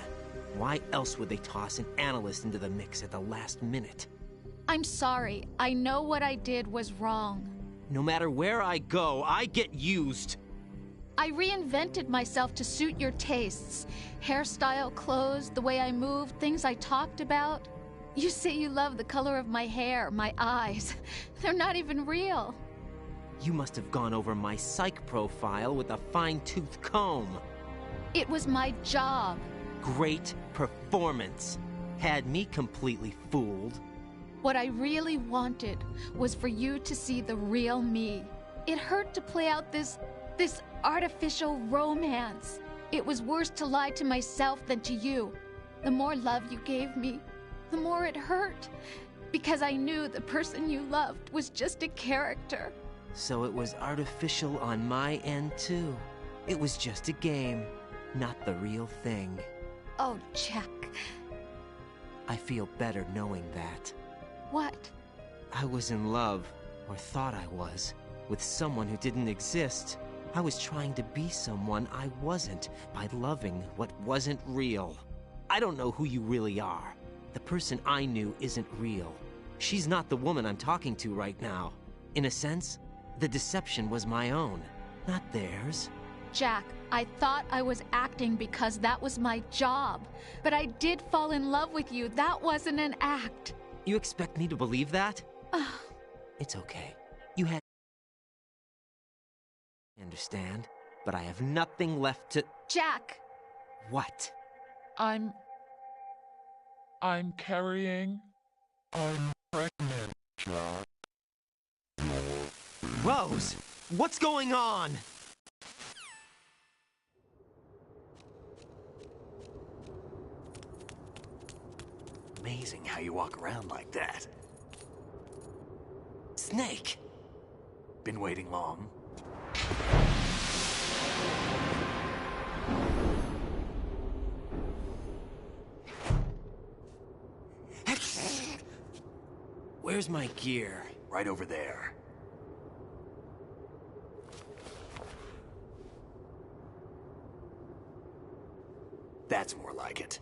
Why else would they toss an analyst into the mix at the last minute? I'm sorry. I know what I did was wrong. No matter where I go, I get used. I reinvented myself to suit your tastes. Hairstyle, clothes, the way I moved, things I talked about. You say you love the color of my hair, my eyes. They're not even real. You must have gone over my psych profile with a fine-tooth comb. It was my job. Great performance. Had me completely fooled. What I really wanted was for you to see the real me. It hurt to play out this artificial romance. It was worse to lie to myself than to you. The more love you gave me, the more it hurt. Because I knew the person you loved was just a character. So it was artificial on my end, too. It was just a game, not the real thing. Oh, Jack. I feel better knowing that. What? I was in love, or thought I was, with someone who didn't exist. I was trying to be someone I wasn't by loving what wasn't real. I don't know who you really are. The person I knew isn't real. She's not the woman I'm talking to right now. In a sense, the deception was my own, not theirs. Jack, I thought I was acting because that was my job. But I did fall in love with you. That wasn't an act. You expect me to believe that? It's okay. You had... I understand, but I have nothing left to... Jack! What? I'm carrying... I'm pregnant, Jack. Rose! What's going on? Amazing how you walk around like that. Snake! Been waiting long? Where's my gear? Right over there. That's more like it.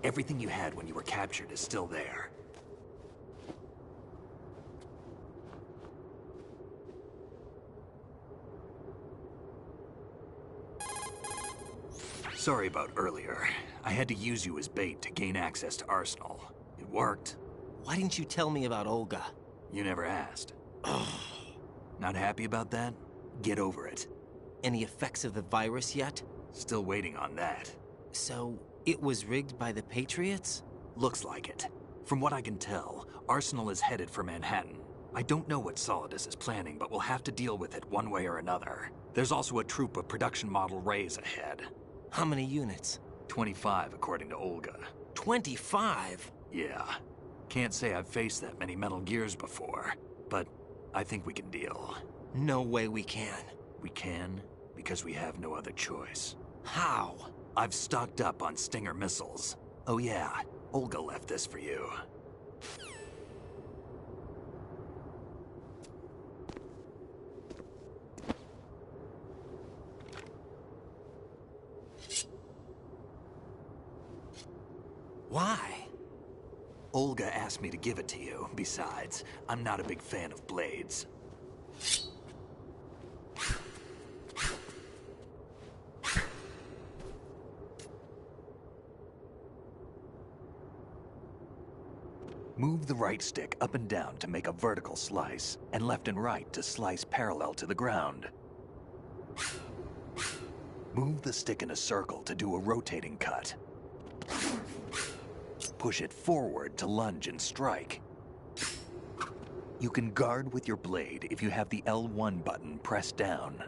Everything you had when you were captured is still there. Sorry about earlier. I had to use you as bait to gain access to Arsenal. It worked. Why didn't you tell me about Olga? You never asked. Not happy about that? Get over it. Any effects of the virus yet? Still waiting on that. So, it was rigged by the Patriots? Looks like it. From what I can tell, Arsenal is headed for Manhattan. I don't know what Solidus is planning, but we'll have to deal with it one way or another. There's also a troop of production model Rays ahead. How many units? 25, according to Olga. 25? Yeah. Can't say I've faced that many Metal Gears before, but I think we can deal. No way we can. We can, because we have no other choice. How? I've stocked up on Stinger missiles. Oh yeah, Olga left this for you. Why? Olga asked me to give it to you. Besides, I'm not a big fan of blades. Move the right stick up and down to make a vertical slice, and left and right to slice parallel to the ground. Move the stick in a circle to do a rotating cut. Push it forward to lunge and strike. You can guard with your blade if you have the L1 button pressed down.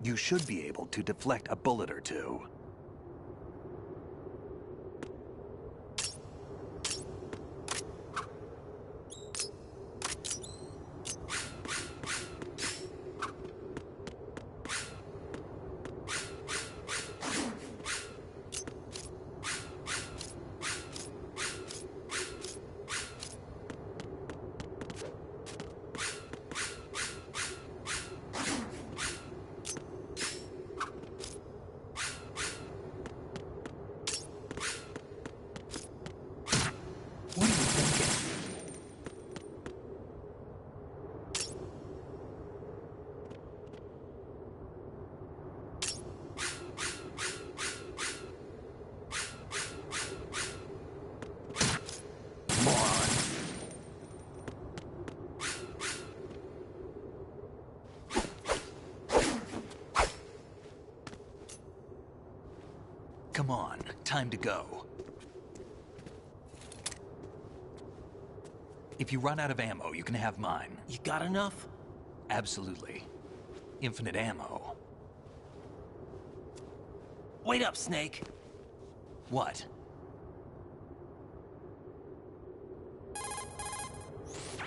You should be able to deflect a bullet or two. Come on, time to go. If you run out of ammo, you can have mine. You got enough? Absolutely. Infinite ammo. Wait up, Snake. What?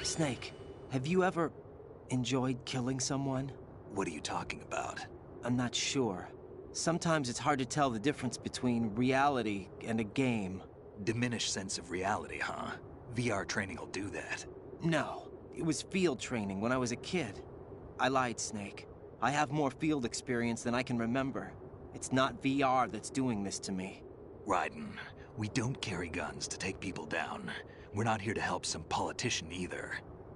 Snake, have you ever enjoyed killing someone? What are you talking about? I'm not sure. Sometimes it's hard to tell the difference between reality and a game. Diminished sense of reality, huh? VR training will do that. No, it was field training when I was a kid. I lied, Snake. I have more field experience than I can remember. It's not VR that's doing this to me. Raiden, we don't carry guns to take people down. We're not here to help some politician either.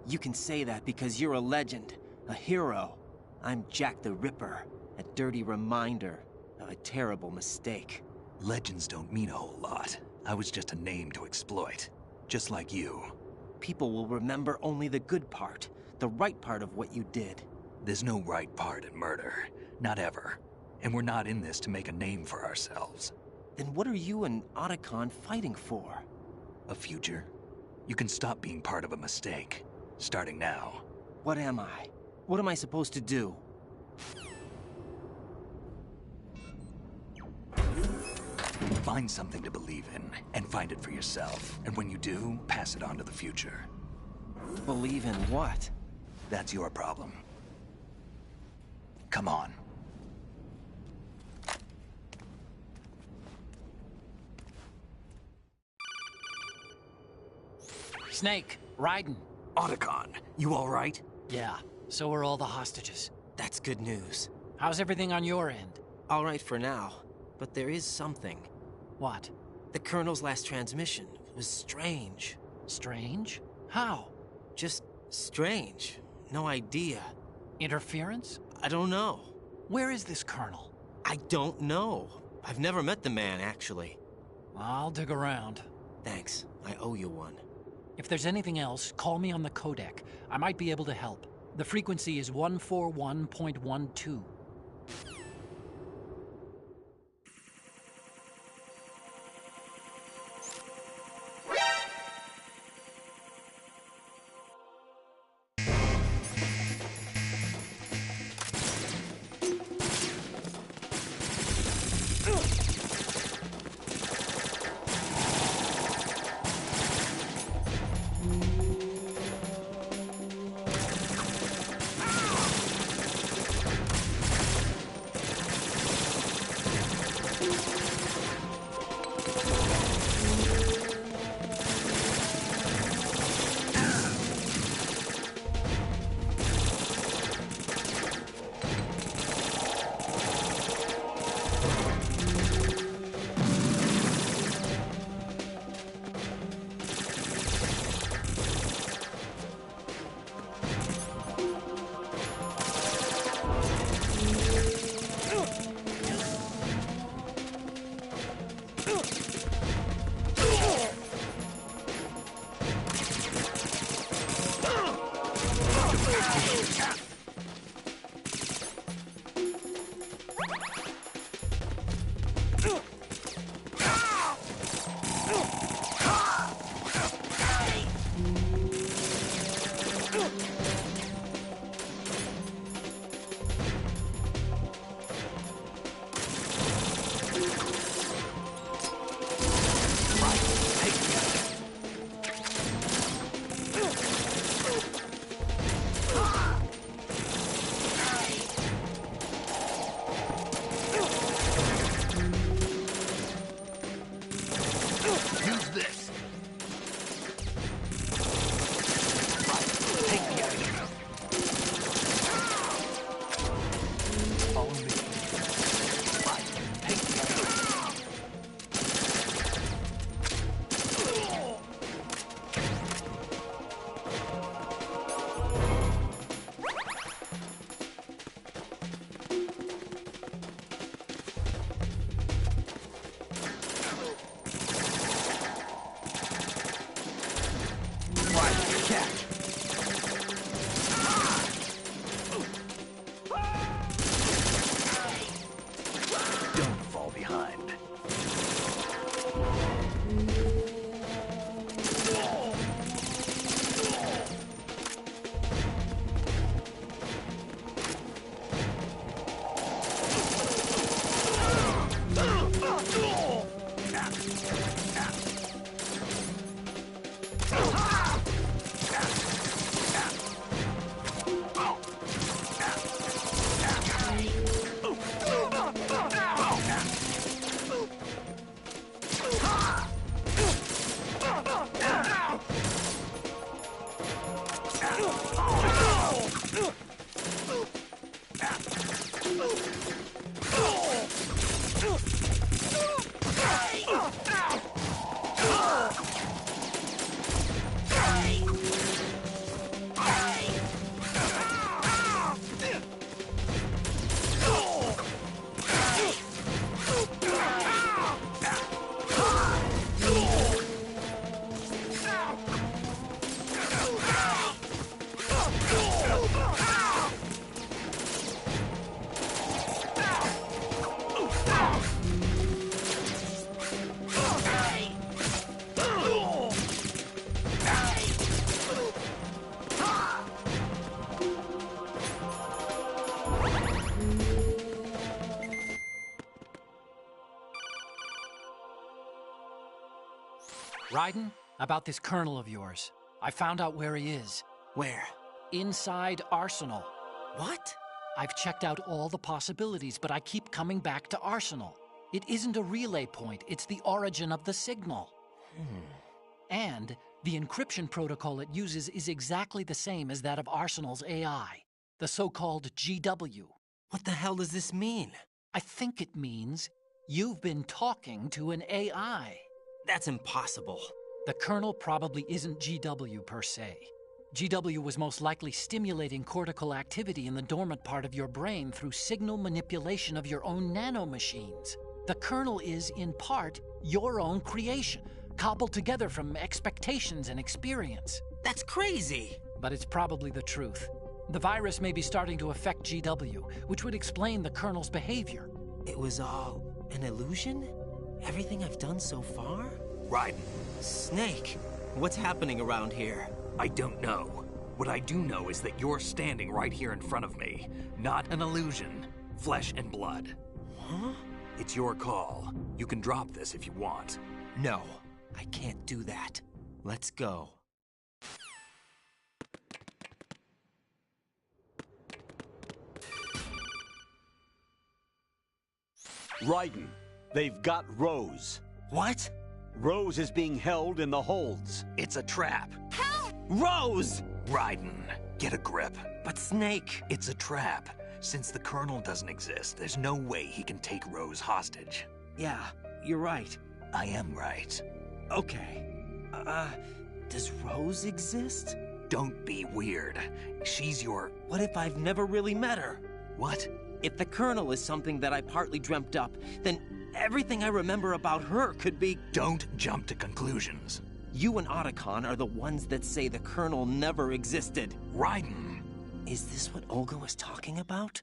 You can say that because you're a legend, a hero. I'm Jack the Ripper, a dirty reminder of a terrible mistake. Legends don't mean a whole lot. I was just a name to exploit, just like you. People will remember only the good part, the right part of what you did. There's no right part in murder, not ever. And we're not in this to make a name for ourselves. Then what are you and Otacon fighting for? A future? You can stop being part of a mistake, starting now. What am I? What am I supposed to do? Find something to believe in, and find it for yourself. And when you do, pass it on to the future. Believe in what? That's your problem. Come on. Snake, Raiden. Otacon, you all right? Yeah, so are all the hostages. That's good news. How's everything on your end? All right for now, but there is something. What? The Colonel's last transmission was strange. Strange? How? Just strange. No idea. Interference? I don't know. Where is this Colonel? I don't know. I've never met the man, actually. I'll dig around. Thanks. I owe you one. If there's anything else, call me on the codec. I might be able to help. The frequency is 141.12. Right, catch! Don't fall behind. Raiden, about this colonel of yours. I found out where he is. Where? Inside Arsenal. What? I've checked out all the possibilities, but I keep coming back to Arsenal. It isn't a relay point, it's the origin of the signal. And the encryption protocol it uses is exactly the same as that of Arsenal's AI, the so-called GW. What the hell does this mean? I think it means you've been talking to an AI. That's impossible. The kernel probably isn't GW per se. GW was most likely stimulating cortical activity in the dormant part of your brain through signal manipulation of your own nanomachines. The kernel is, in part, your own creation, cobbled together from expectations and experience. That's crazy! But it's probably the truth. The virus may be starting to affect GW, which would explain the kernel's behavior. It was all an illusion? Everything I've done so far? Raiden. Snake, what's happening around here? I don't know. What I do know is that you're standing right here in front of me. Not an illusion. Flesh and blood. Huh? It's your call. You can drop this if you want. No, I can't do that. Let's go. Raiden, they've got Rose. What? Rose is being held in the holds. It's a trap. Help! Rose! Raiden, get a grip. But Snake... It's a trap. Since the Colonel doesn't exist, there's no way he can take Rose hostage. Yeah, you're right. I am right. Okay. Does Rose exist? Don't be weird. She's your... What if I've never really met her? What? If the Colonel is something that I partly dreamt up, then everything I remember about her could be... Don't jump to conclusions. You and Otacon are the ones that say the Colonel never existed. Raiden! Is this what Olga was talking about?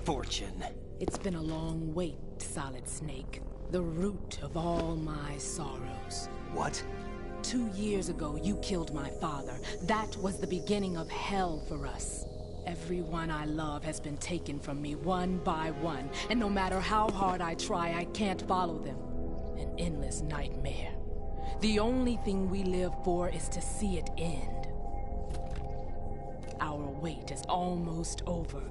Fortune. It's been a long wait, Solid Snake. The root of all my sorrows. What? 2 years ago, you killed my father. That was the beginning of hell for us. Everyone I love has been taken from me one by one, and no matter how hard I try, I can't follow them. An endless nightmare. The only thing we live for is to see it end. Our wait is almost over.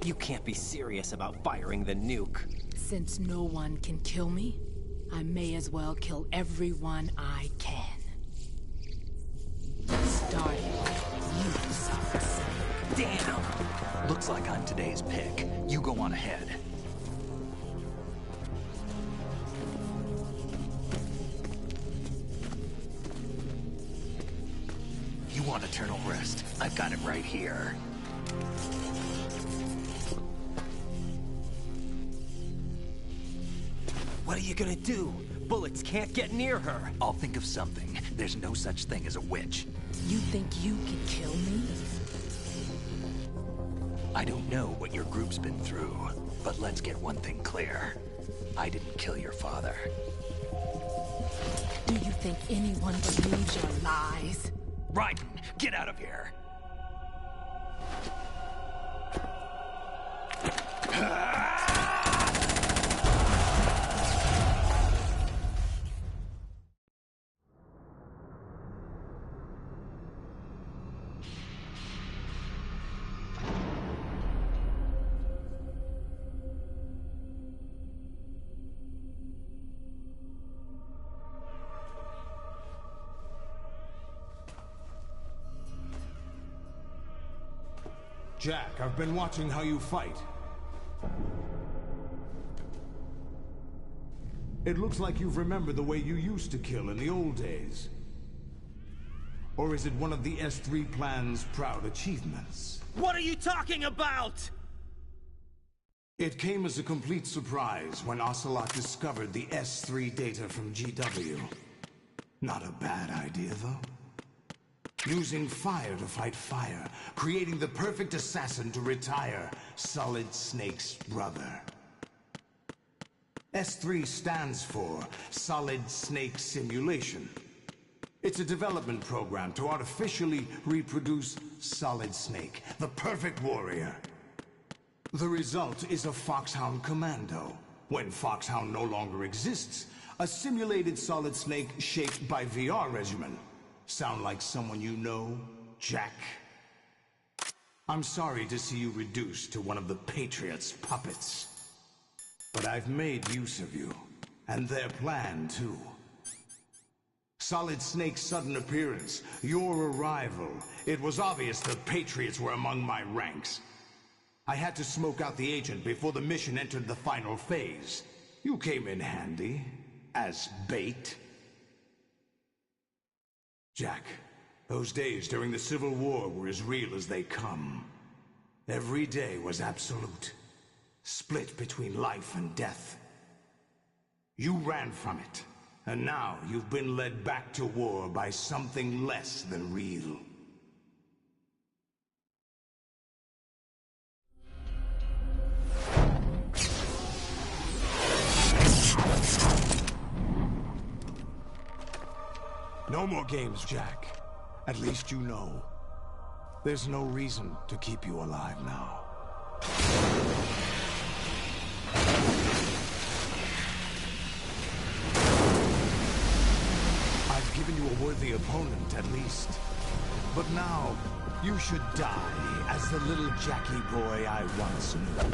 You can't be serious about firing the nuke. Since no one can kill me, I may as well kill everyone I can. Starting with you, Solid Snake. Damn! Looks like I'm today's pick. You go on ahead. You want eternal rest? I've got it right here. What are you gonna do? Bullets can't get near her. I'll think of something. There's no such thing as a witch. You think you can kill me? I don't know what your group's been through, but let's get one thing clear. I didn't kill your father. Do you think anyone believes your lies? Raiden, get out of here! Jack, I've been watching how you fight. It looks like you've remembered the way you used to kill in the old days. Or is it one of the S3 plan's proud achievements? What are you talking about? It came as a complete surprise when Ocelot discovered the S3 data from GW. Not a bad idea, though. Using fire to fight fire, creating the perfect assassin to retire Solid Snake's brother. S3 stands for Solid Snake Simulation. It's a development program to artificially reproduce Solid Snake, the perfect warrior. The result is a Foxhound Commando. When Foxhound no longer exists, a simulated Solid Snake shaped by VR regimen. Sound like someone you know, Jack? I'm sorry to see you reduced to one of the Patriots' puppets. But I've made use of you. And their plan, too. Solid Snake's sudden appearance, your arrival. It was obvious the Patriots were among my ranks. I had to smoke out the agent before the mission entered the final phase. You came in handy, as bait. Jack, those days during the Civil War were as real as they come. Every day was absolute, split between life and death. You ran from it, and now you've been led back to war by something less than real. No more games, Jack. At least you know. There's no reason to keep you alive now. I've given you a worthy opponent, at least. But now, you should die as the little Jackie boy I once knew.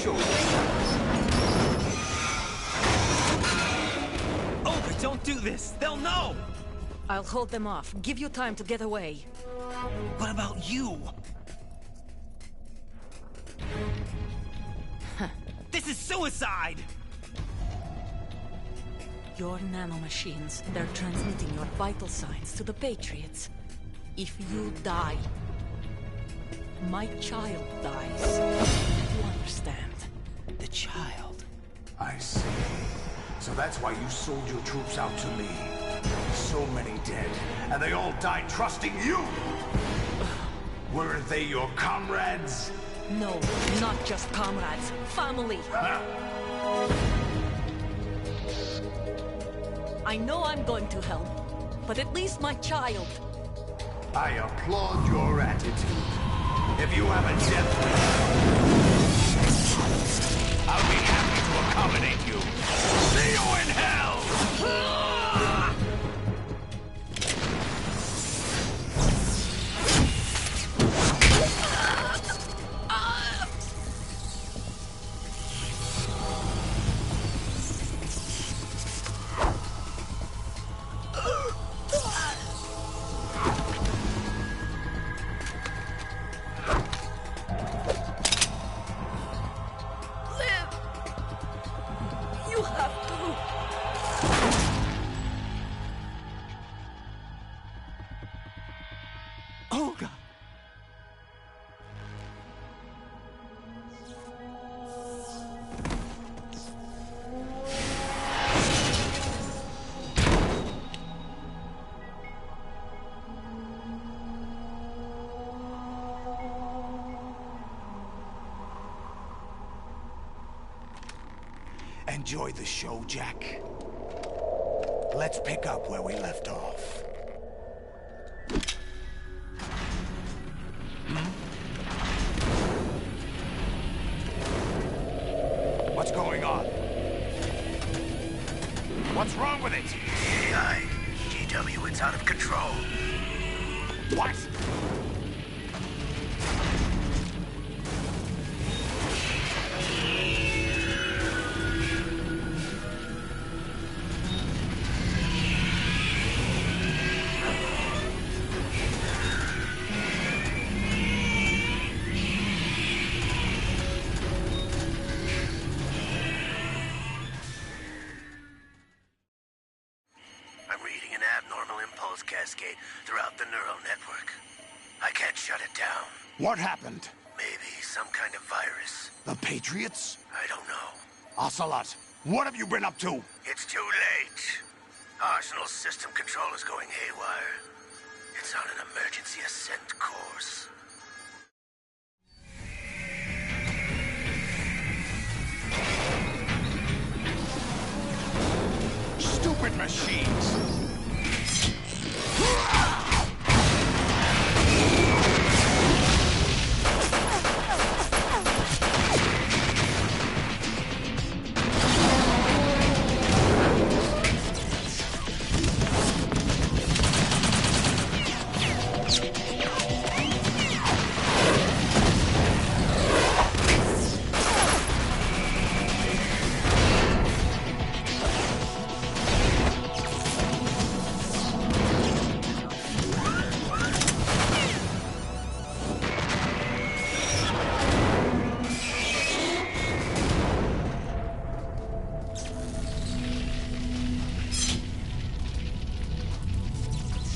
Sure. Olga, don't do this! They'll know! I'll hold them off. Give you time to get away. What about you? This is suicide! Your nanomachines, they're transmitting your vital signs to the Patriots. If you die, my child dies. You understand? The child? I see. So that's why you sold your troops out to me. So many dead, and they all died trusting you! Weren't they your comrades? No, not just comrades. Family! I know I'm going to hell, but at least my child. I applaud your attitude. If you have a death wish, I'll be happy to accommodate you. See you in hell! Olga! Enjoy the show, Jack. Let's pick up where we left off. What's going on? What's wrong with it? AI, GW, it's out of control. What? Cascade throughout the neural network. I can't shut it down. What happened? Maybe some kind of virus. The Patriots? I don't know. Ocelot, what have you been up to? It's too late. Arsenal's system control is going haywire. It's on an emergency ascent course. Stupid machines!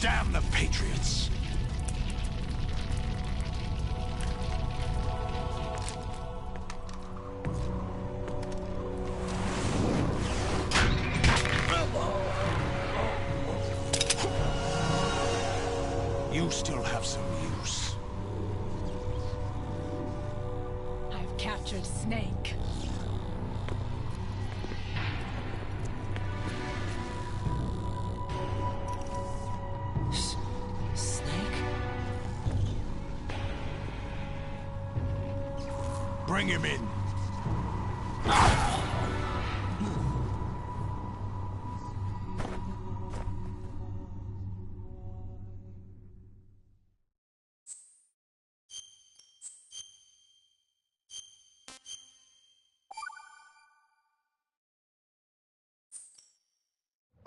Damn the Patriots! You still have some use. I've captured Snake. Bring him in.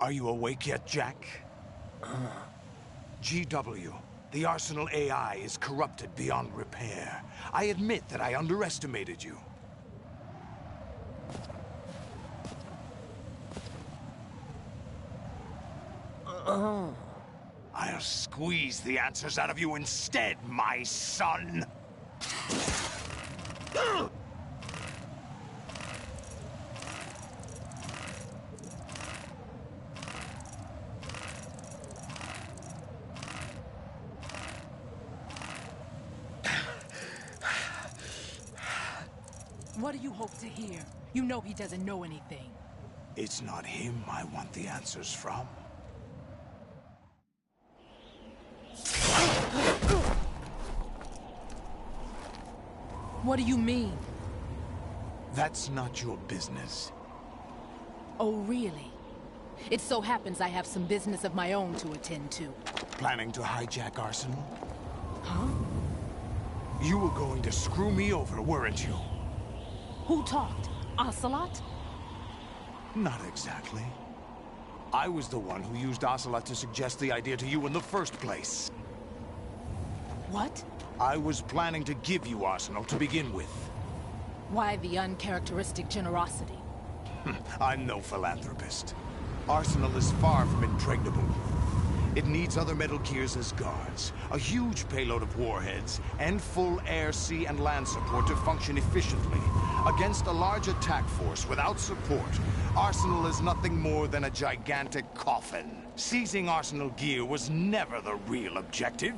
Are you awake yet, Jack? GW, the Arsenal AI is corrupted beyond repair. I admit that I underestimated you. I'll squeeze the answers out of you instead, my son! What do you hope to hear? You know he doesn't know anything. It's not him I want the answers from. What do you mean? That's not your business. Oh, really? It so happens I have some business of my own to attend to. Planning to hijack Arsenal? Huh? You were going to screw me over, weren't you? Who talked? Ocelot? Not exactly. I was the one who used Ocelot to suggest the idea to you in the first place. What? I was planning to give you Arsenal to begin with. Why the uncharacteristic generosity? I'm no philanthropist. Arsenal is far from impregnable. It needs other Metal Gears as guards, a huge payload of warheads, and full air, sea, and land support to function efficiently. Against a large attack force without support, Arsenal is nothing more than a gigantic coffin. Seizing Arsenal gear was never the real objective.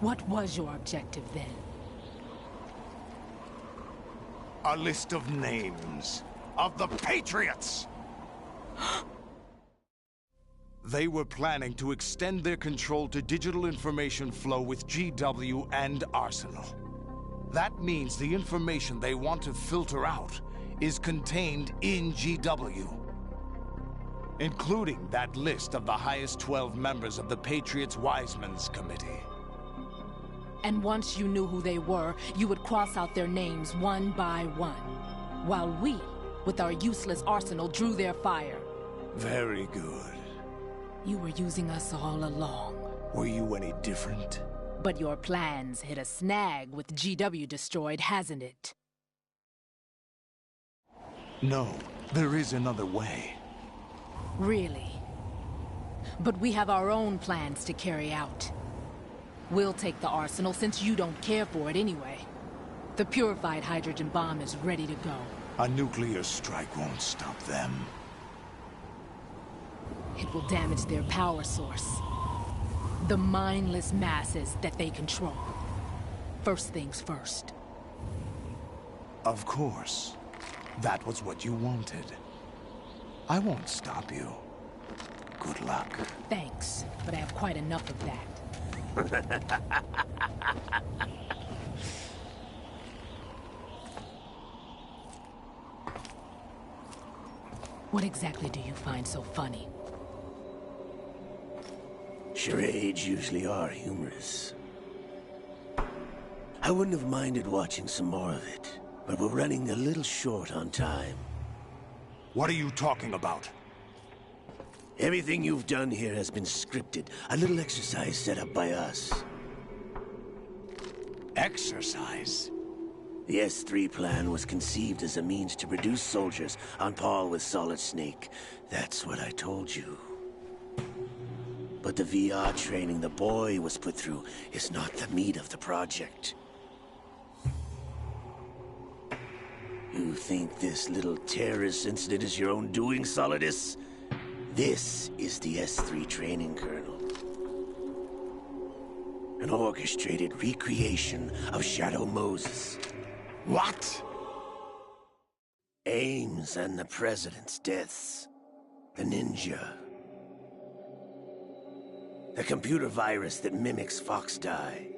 What was your objective then? A list of names of the Patriots! They were planning to extend their control to digital information flow with GW and Arsenal. That means the information they want to filter out is contained in GW, including that list of the highest 12 members of the Patriots Wiseman's Committee. And once you knew who they were, you would cross out their names one by one, while we, with our useless arsenal, drew their fire. Very good. You were using us all along. Were you any different? But your plans hit a snag with GW destroyed, hasn't it? No, there is another way. Really? But we have our own plans to carry out. We'll take the arsenal since you don't care for it anyway. The purified hydrogen bomb is ready to go. A nuclear strike won't stop them. It will damage their power source. The mindless masses that they control. First things first. Of course. That was what you wanted. I won't stop you. Good luck. Thanks, but I have quite enough of that. What exactly do you find so funny? Charades usually are humorous. I wouldn't have minded watching some more of it, but we're running a little short on time. What are you talking about? Everything you've done here has been scripted. A little exercise set up by us. Exercise? The S3 plan was conceived as a means to produce soldiers on par with Solid Snake. That's what I told you. But the VR training the boy was put through is not the meat of the project. You think this little terrorist incident is your own doing, Solidus? This is the S3 training kernel. An orchestrated recreation of Shadow Moses. What? Ames and the President's deaths. The ninja. The computer virus that mimics Foxdie.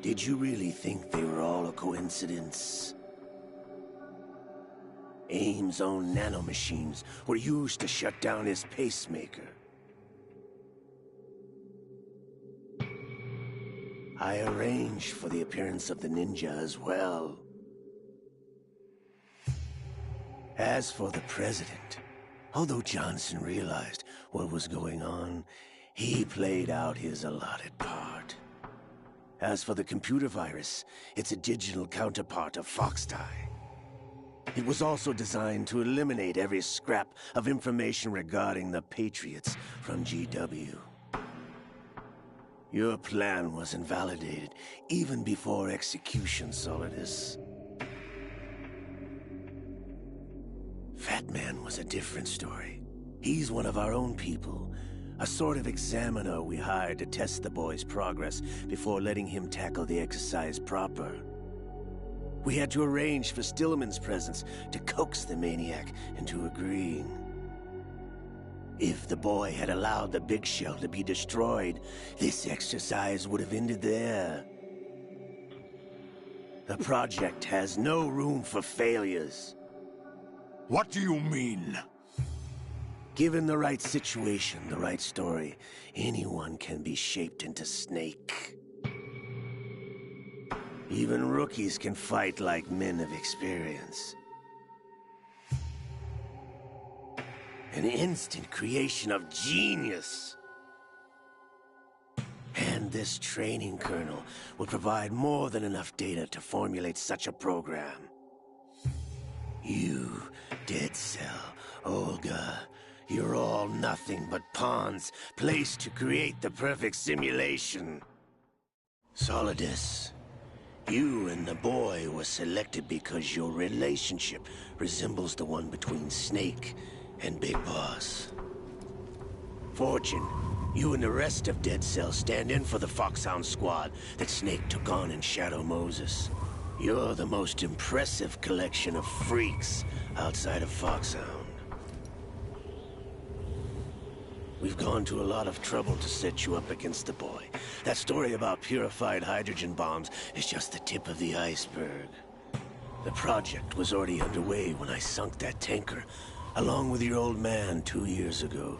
Did you really think they were all a coincidence? Ames' own nanomachines were used to shut down his pacemaker. I arranged for the appearance of the ninja as well. As for the President, Although Johnson realized what was going on, he played out his allotted part. As for the computer virus, it's a digital counterpart of Foxtie. It was also designed to eliminate every scrap of information regarding the Patriots from GW. Your plan was invalidated even before execution, Solidus. Fat Man was a different story. He's one of our own people, a sort of examiner we hired to test the boy's progress before letting him tackle the exercise proper. We had to arrange for Stillman's presence to coax the maniac into agreeing. If the boy had allowed the big shell to be destroyed, this exercise would have ended there. The project has no room for failures. What do you mean? Given the right situation, the right story, anyone can be shaped into Snake. Even rookies can fight like men of experience. An instant creation of genius. And this training kernel will provide more than enough data to formulate such a program. You, Dead Cell, Olga, you're all nothing but pawns placed to create the perfect simulation. Solidus, you and the boy were selected because your relationship resembles the one between Snake and Big Boss. Fortune, you and the rest of Dead Cell stand in for the Foxhound squad that Snake took on in Shadow Moses. You're the most impressive collection of freaks outside of Foxhound. We've gone to a lot of trouble to set you up against the boy. That story about purified hydrogen bombs is just the tip of the iceberg. The project was already underway when I sunk that tanker, along with your old man 2 years ago.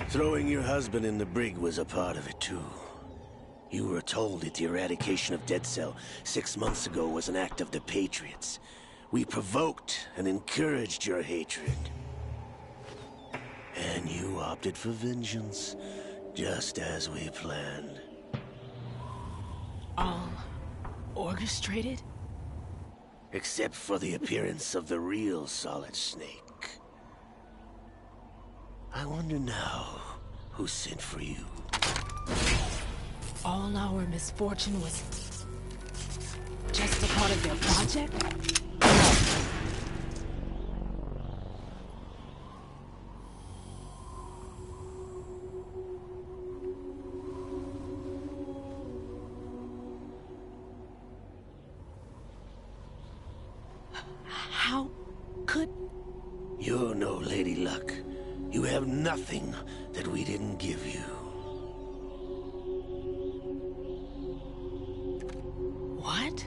Throwing your husband in the brig was a part of it too. You were told that the eradication of Dead Cell 6 months ago was an act of the Patriots. We provoked and encouraged your hatred. And you opted for vengeance, just as we planned. All orchestrated? Except for the appearance of the real Solid Snake. I wonder now who sent for you. All our misfortune was just a part of their project? How could... You're no Lady Luck. You have nothing that we didn't give you. What?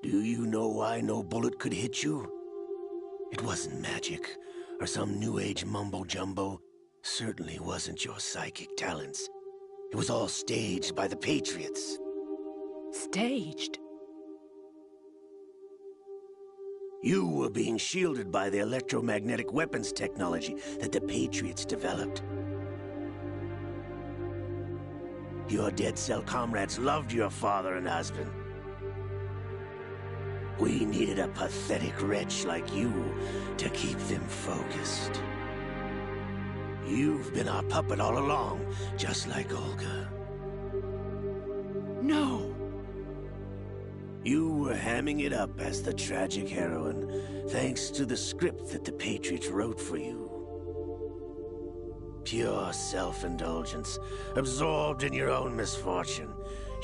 Do you know why no bullet could hit you? It wasn't magic, or some new age mumbo-jumbo. Certainly wasn't your psychic talents. It was all staged by the Patriots. Staged? You were being shielded by the electromagnetic weapons technology that the Patriots developed. Your Dead Cell comrades loved your father and husband. We needed a pathetic wretch like you to keep them focused. You've been our puppet all along, just like Olga. No! You were hamming it up as the tragic heroine, thanks to the script that the Patriots wrote for you. Pure self-indulgence, absorbed in your own misfortune.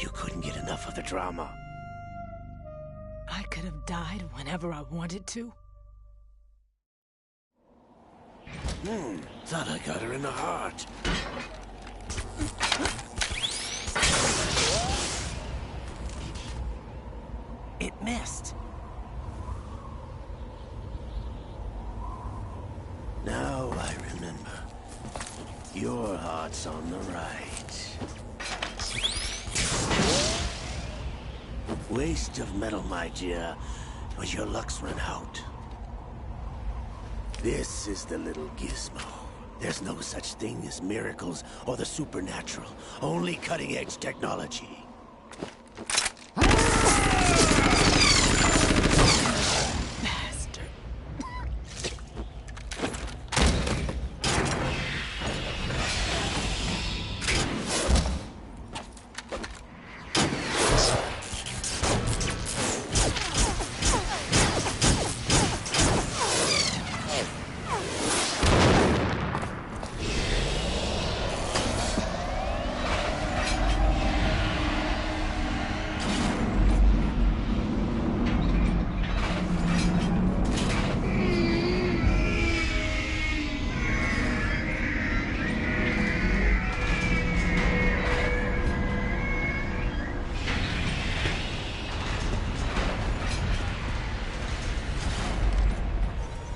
You couldn't get enough of the drama. I could have died whenever I wanted to. Thought I got her in the heart. It missed. Now I remember. Your heart's on the right. waste of metal, my dear, but your luck's run out. This is the little gizmo. There's no such thing as miracles or the supernatural, only cutting-edge technology.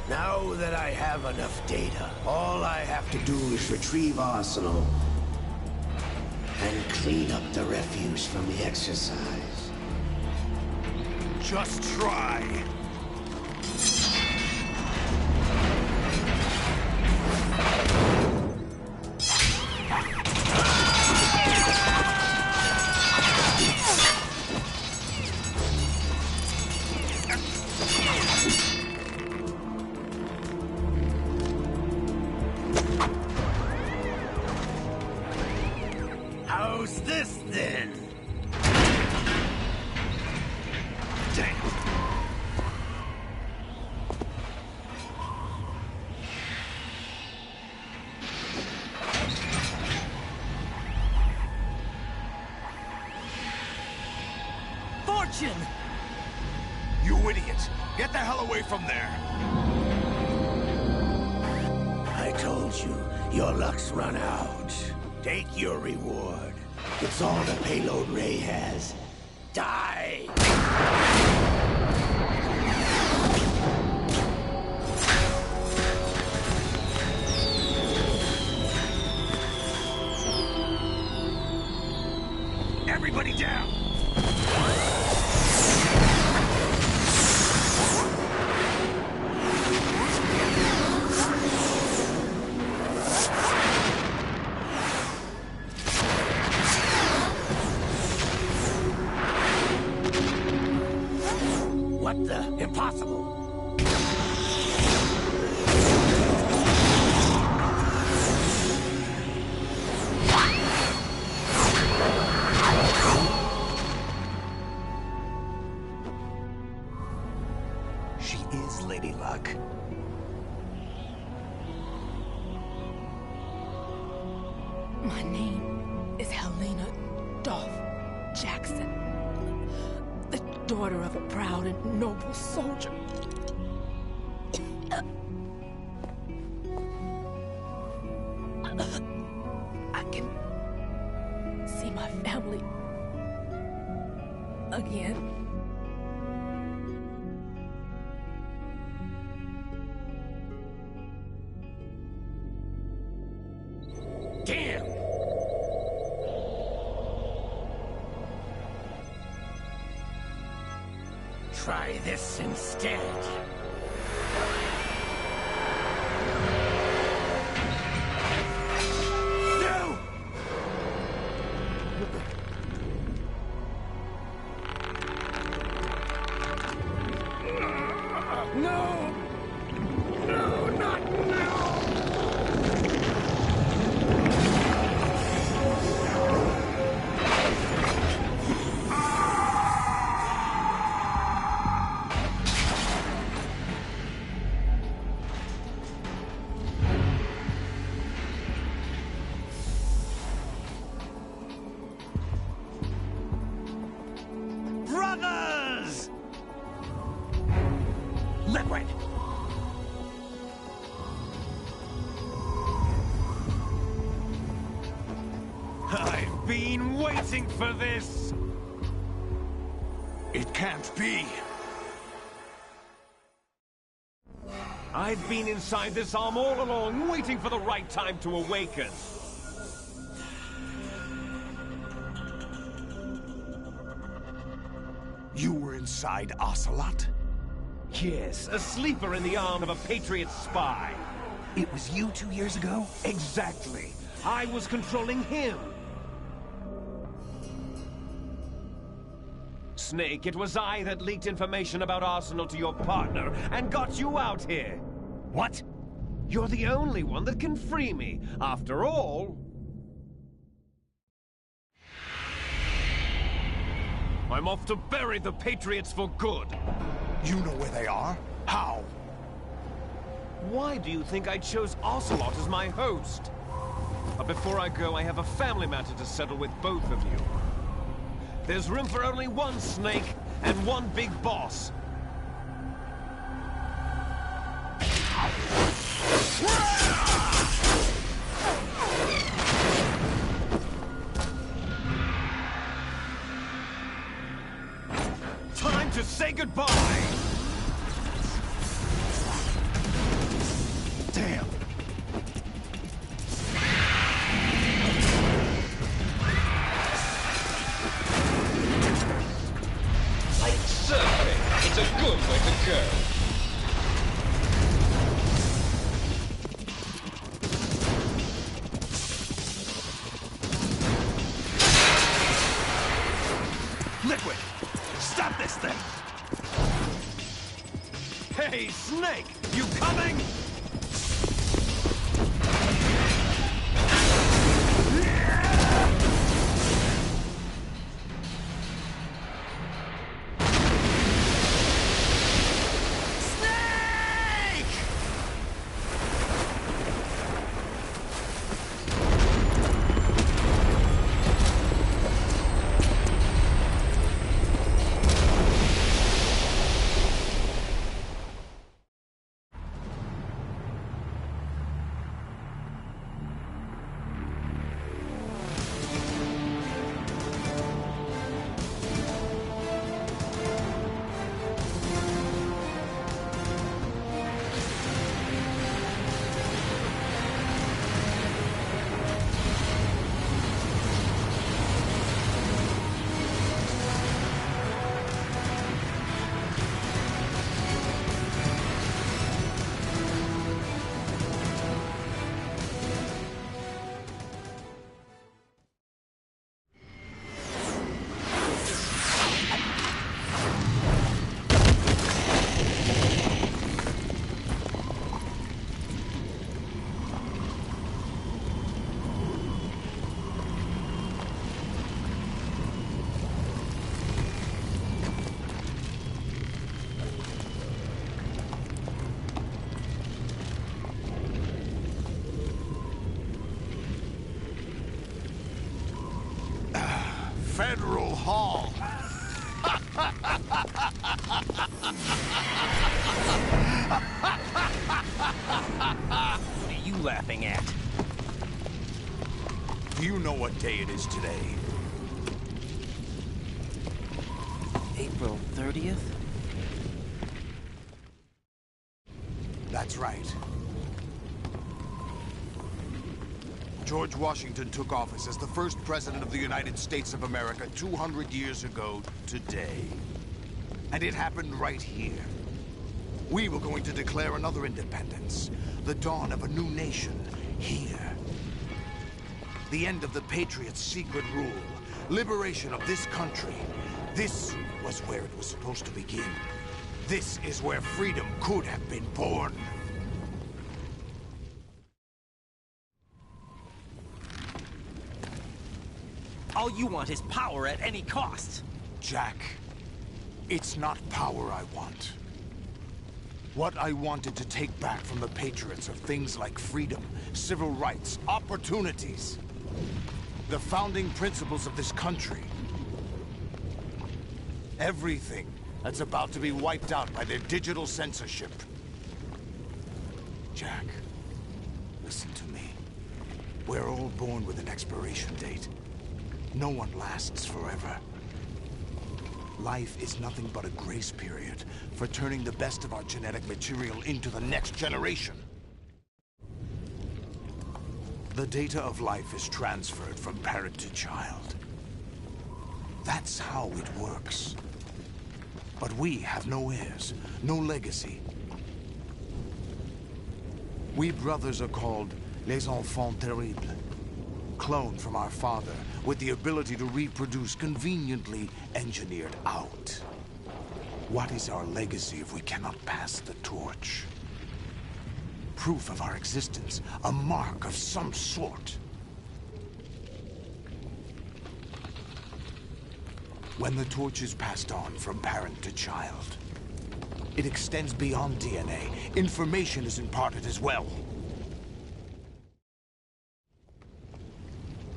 Now that I have enough data, all I have to do is retrieve Arsenal and clean up the refuse from the exercise. Just try. How's this, then? Damn. Fortune! You idiot! Get the hell away from there! I told you, your luck's run out. Take your reward. It's all the payload Ray has. Die! Everybody down! What the? Impossible! She is Lady Luck. My name is Helena Dolph Jackson, the daughter of a proud and noble soldier. I can see my family again. Damn! Try this instead. No! No! No, not now! Brothers! Liquid! I've been waiting for this! It can't be. I've been inside this arm all along, waiting for the right time to awaken. inside Ocelot? Yes, a sleeper in the arm of a Patriot spy. It was you 2 years ago? Exactly. I was controlling him. Snake, it was I that leaked information about Arsenal to your partner and got you out here. What? You're the only one that can free me. After all... I'm off to bury the Patriots for good. You know where they are? How? Why do you think I chose Ocelot as my host? But before I go, I have a family matter to settle with both of you. There's room for only one Snake and one big boss. Time to say goodbye! Damn! Like surfing, it's a good way to go. Liquid! Stop this thing! Hey, Snake! You coming? Federal Hall. What are you laughing at? Do you know what day it is today? April 30th? That's right. George Washington took office as the first president of the United States of America 200 years ago today. And it happened right here. We were going to declare another independence, the dawn of a new nation, here. The end of the Patriots' secret rule, liberation of this country. This was where it was supposed to begin. This is where freedom could have been born. All you want is power at any cost. Jack, it's not power I want. What I wanted to take back from the Patriots are things like freedom, civil rights, opportunities. The founding principles of this country. Everything that's about to be wiped out by their digital censorship. Jack, listen to me. We're all born with an expiration date. No one lasts forever. Life is nothing but a grace period for turning the best of our genetic material into the next generation. The data of life is transferred from parent to child. That's how it works. But we have no heirs, no legacy. We brothers are called les enfants terribles. Cloned from our father, with the ability to reproduce conveniently engineered out. What is our legacy if we cannot pass the torch? Proof of our existence, a mark of some sort. When the torch is passed on from parent to child, it extends beyond DNA. Information is imparted as well.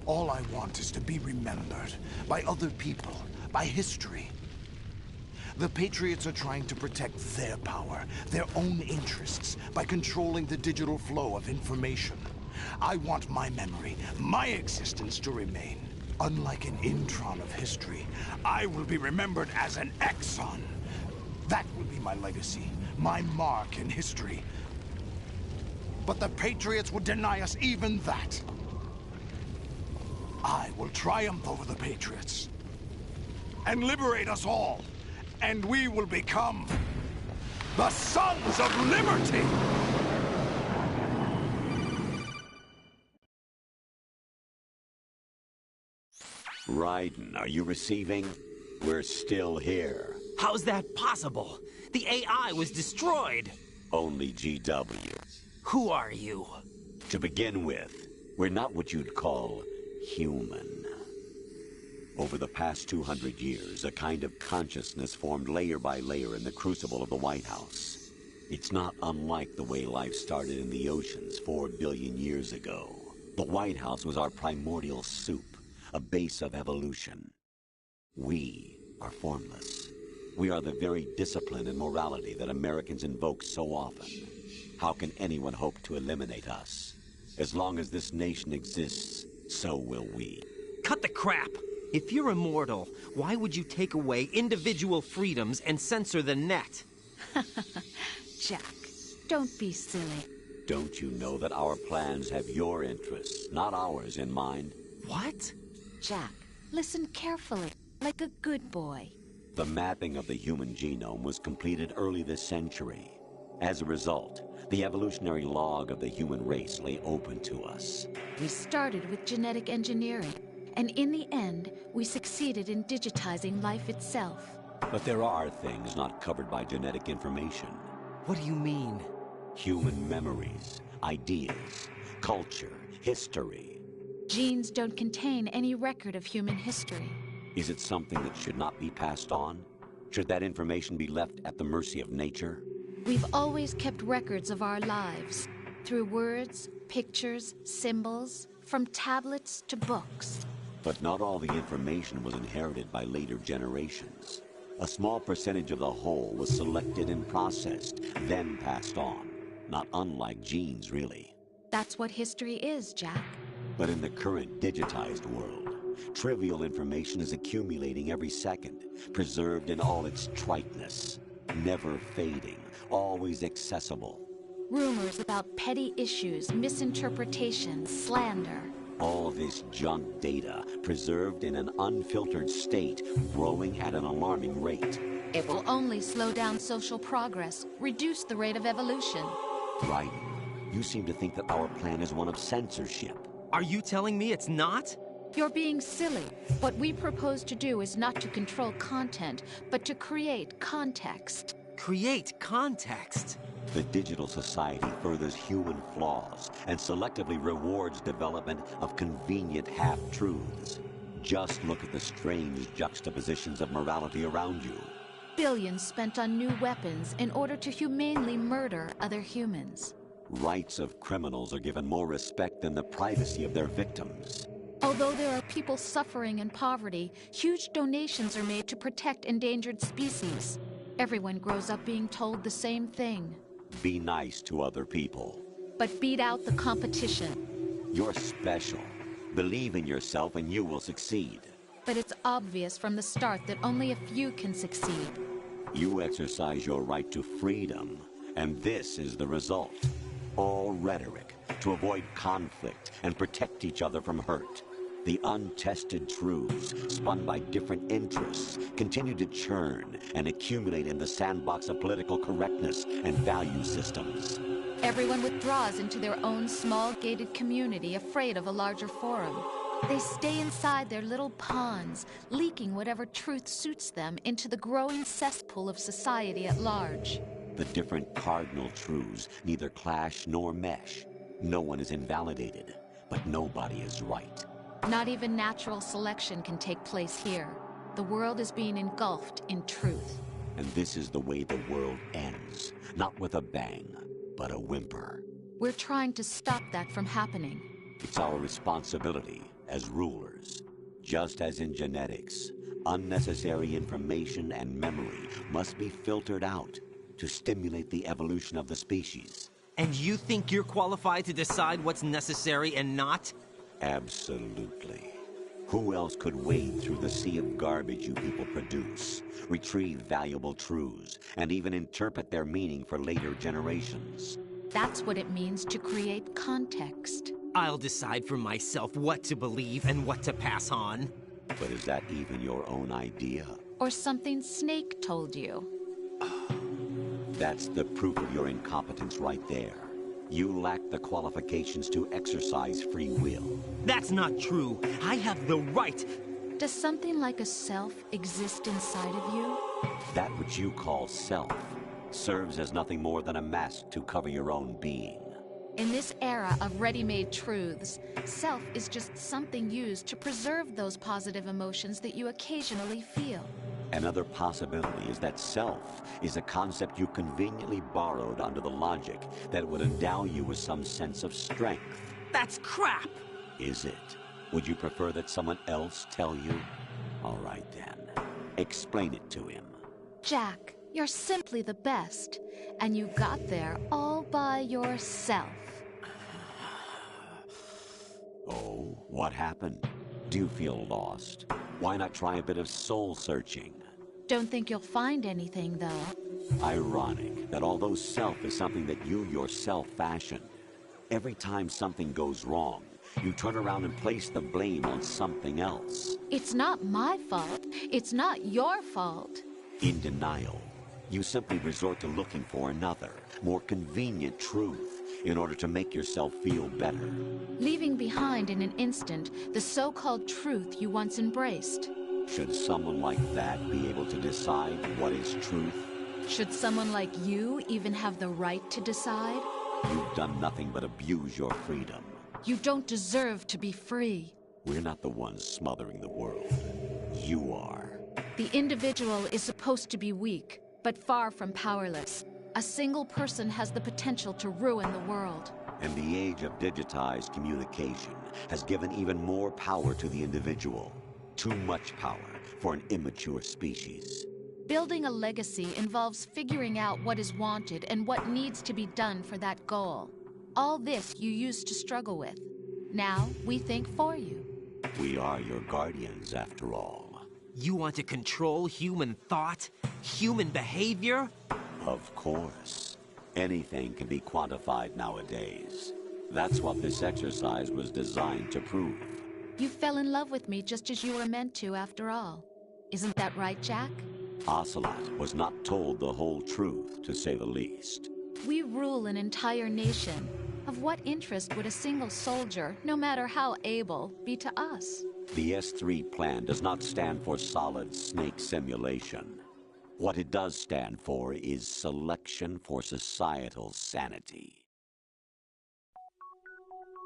All I want is to be remembered by other people, by history. The Patriots are trying to protect their power, their own interests, by controlling the digital flow of information. I want my memory, my existence to remain. Unlike an intron of history, I will be remembered as an exon. That will be my legacy, my mark in history. But the Patriots would deny us even that. I will triumph over the Patriots and liberate us all, and we will become the Sons of Liberty! Raiden, are you receiving? We're still here. How's that possible? The AI was destroyed. Only GW. Who are you? To begin with, we're not what you'd call human. Over the past 200 years, a kind of consciousness formed layer by layer in the crucible of the White House. It's not unlike the way life started in the oceans 4 billion years ago. The White House was our primordial soup, a base of evolution. We are formless. We are the very discipline and morality that Americans invoke so often. How can anyone hope to eliminate us? As long as this nation exists, so will we. Cut the crap! If you're immortal, why would you take away individual freedoms and censor the net? Jack, don't be silly. Don't you know that our plans have your interests, not ours, in mind? What? Jack, listen carefully, like a good boy. The mapping of the human genome was completed early this century. As a result, the evolutionary log of the human race lay open to us. We started with genetic engineering, and in the end, we succeeded in digitizing life itself. But there are things not covered by genetic information. What do you mean? Human memories, ideas, culture, history. Genes don't contain any record of human history. Is it something that should not be passed on? Should that information be left at the mercy of nature? We've always kept records of our lives, through words, pictures, symbols, from tablets to books. But not all the information was inherited by later generations. A small percentage of the whole was selected and processed, then passed on. Not unlike genes, really. That's what history is, Jack. But in the current digitized world, trivial information is accumulating every second, preserved in all its triteness, never fading, always accessible. Rumors about petty issues, misinterpretations, slander. All this junk data, preserved in an unfiltered state, growing at an alarming rate. It will only slow down social progress, reduce the rate of evolution. Right. You seem to think that our plan is one of censorship. Are you telling me it's not? You're being silly. What we propose to do is not to control content, but to create context. Create context? The digital society furthers human flaws and selectively rewards development of convenient half-truths. Just look at the strange juxtapositions of morality around you. Billions spent on new weapons in order to humanely murder other humans. Rights of criminals are given more respect than the privacy of their victims. Although there are people suffering in poverty, huge donations are made to protect endangered species. Everyone grows up being told the same thing. Be nice to other people. But beat out the competition. You're special. Believe in yourself and you will succeed. But it's obvious from the start that only a few can succeed. You exercise your right to freedom, and this is the result. All rhetoric to avoid conflict and protect each other from hurt. The untested truths, spun by different interests, continue to churn and accumulate in the sandbox of political correctness and value systems. Everyone withdraws into their own small gated community, afraid of a larger forum. They stay inside their little ponds, leaking whatever truth suits them into the growing cesspool of society at large. The different cardinal truths neither clash nor mesh. No one is invalidated, but nobody is right. Not even natural selection can take place here. The world is being engulfed in truth. And this is the way the world ends. Not with a bang, but a whimper. We're trying to stop that from happening. It's our responsibility as rulers. Just as in genetics, unnecessary information and memory must be filtered out to stimulate the evolution of the species. And you think you're qualified to decide what's necessary and not? Absolutely. Who else could wade through the sea of garbage you people produce, retrieve valuable truths, and even interpret their meaning for later generations? That's what it means to create context. I'll decide for myself what to believe and what to pass on. But is that even your own idea? Or something Snake told you? That's the proof of your incompetence right there. You lack the qualifications to exercise free will. That's not true. I have the right. Does something like a self exist inside of you? That which you call self serves as nothing more than a mask to cover your own being. In this era of ready-made truths, self is just something used to preserve those positive emotions that you occasionally feel. Another possibility is that self is a concept you conveniently borrowed under the logic that it would endow you with some sense of strength. That's crap! Is it? Would you prefer that someone else tell you? All right then. Explain it to him. Jack, you're simply the best, and you got there all by yourself. Oh, what happened? Do you feel lost? Why not try a bit of soul-searching? Don't think you'll find anything, though. Ironic that although self is something that you yourself fashioned, every time something goes wrong, you turn around and place the blame on something else. It's not my fault. It's not your fault. In denial, you simply resort to looking for another, more convenient truth in order to make yourself feel better. Leaving behind in an instant the so-called truth you once embraced. Should someone like that be able to decide what is truth? Should someone like you even have the right to decide? You've done nothing but abuse your freedom. You don't deserve to be free. We're not the ones smothering the world. You are. The individual is supposed to be weak, but far from powerless. A single person has the potential to ruin the world. And the age of digitized communication has given even more power to the individual. Too much power for an immature species. Building a legacy involves figuring out what is wanted and what needs to be done for that goal. All this you used to struggle with. Now we think for you. We are your guardians, after all. You want to control human thought? Human behavior? Of course. Anything can be quantified nowadays. That's what this exercise was designed to prove. You fell in love with me just as you were meant to, after all. Isn't that right, Jack? Ocelot was not told the whole truth, to say the least. We rule an entire nation. Of what interest would a single soldier, no matter how able, be to us? The S3 plan does not stand for solid snake simulation. What it does stand for is selection for societal sanity.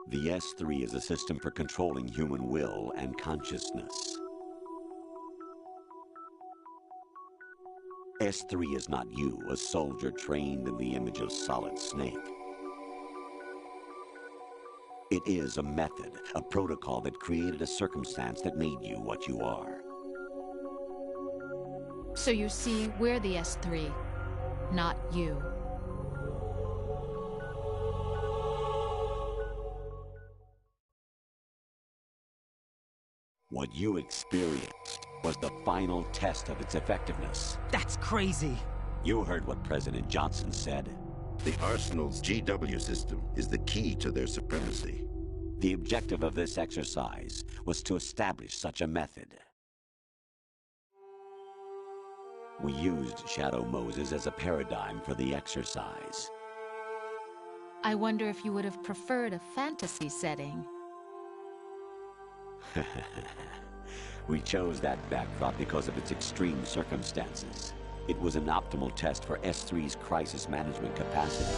The S3 is a system for controlling human will and consciousness. S3 is not you, a soldier trained in the image of Solid Snake. It is a method, a protocol that created a circumstance that made you what you are. So you see, we're the S3, not you. What you experienced was the final test of its effectiveness. That's crazy. You heard what President Johnson said. The Arsenal's GW system is the key to their supremacy. The objective of this exercise was to establish such a method. We used Shadow Moses as a paradigm for the exercise. I wonder if you would have preferred a fantasy setting. We chose that backdrop because of its extreme circumstances. It was an optimal test for S3's crisis management capacity.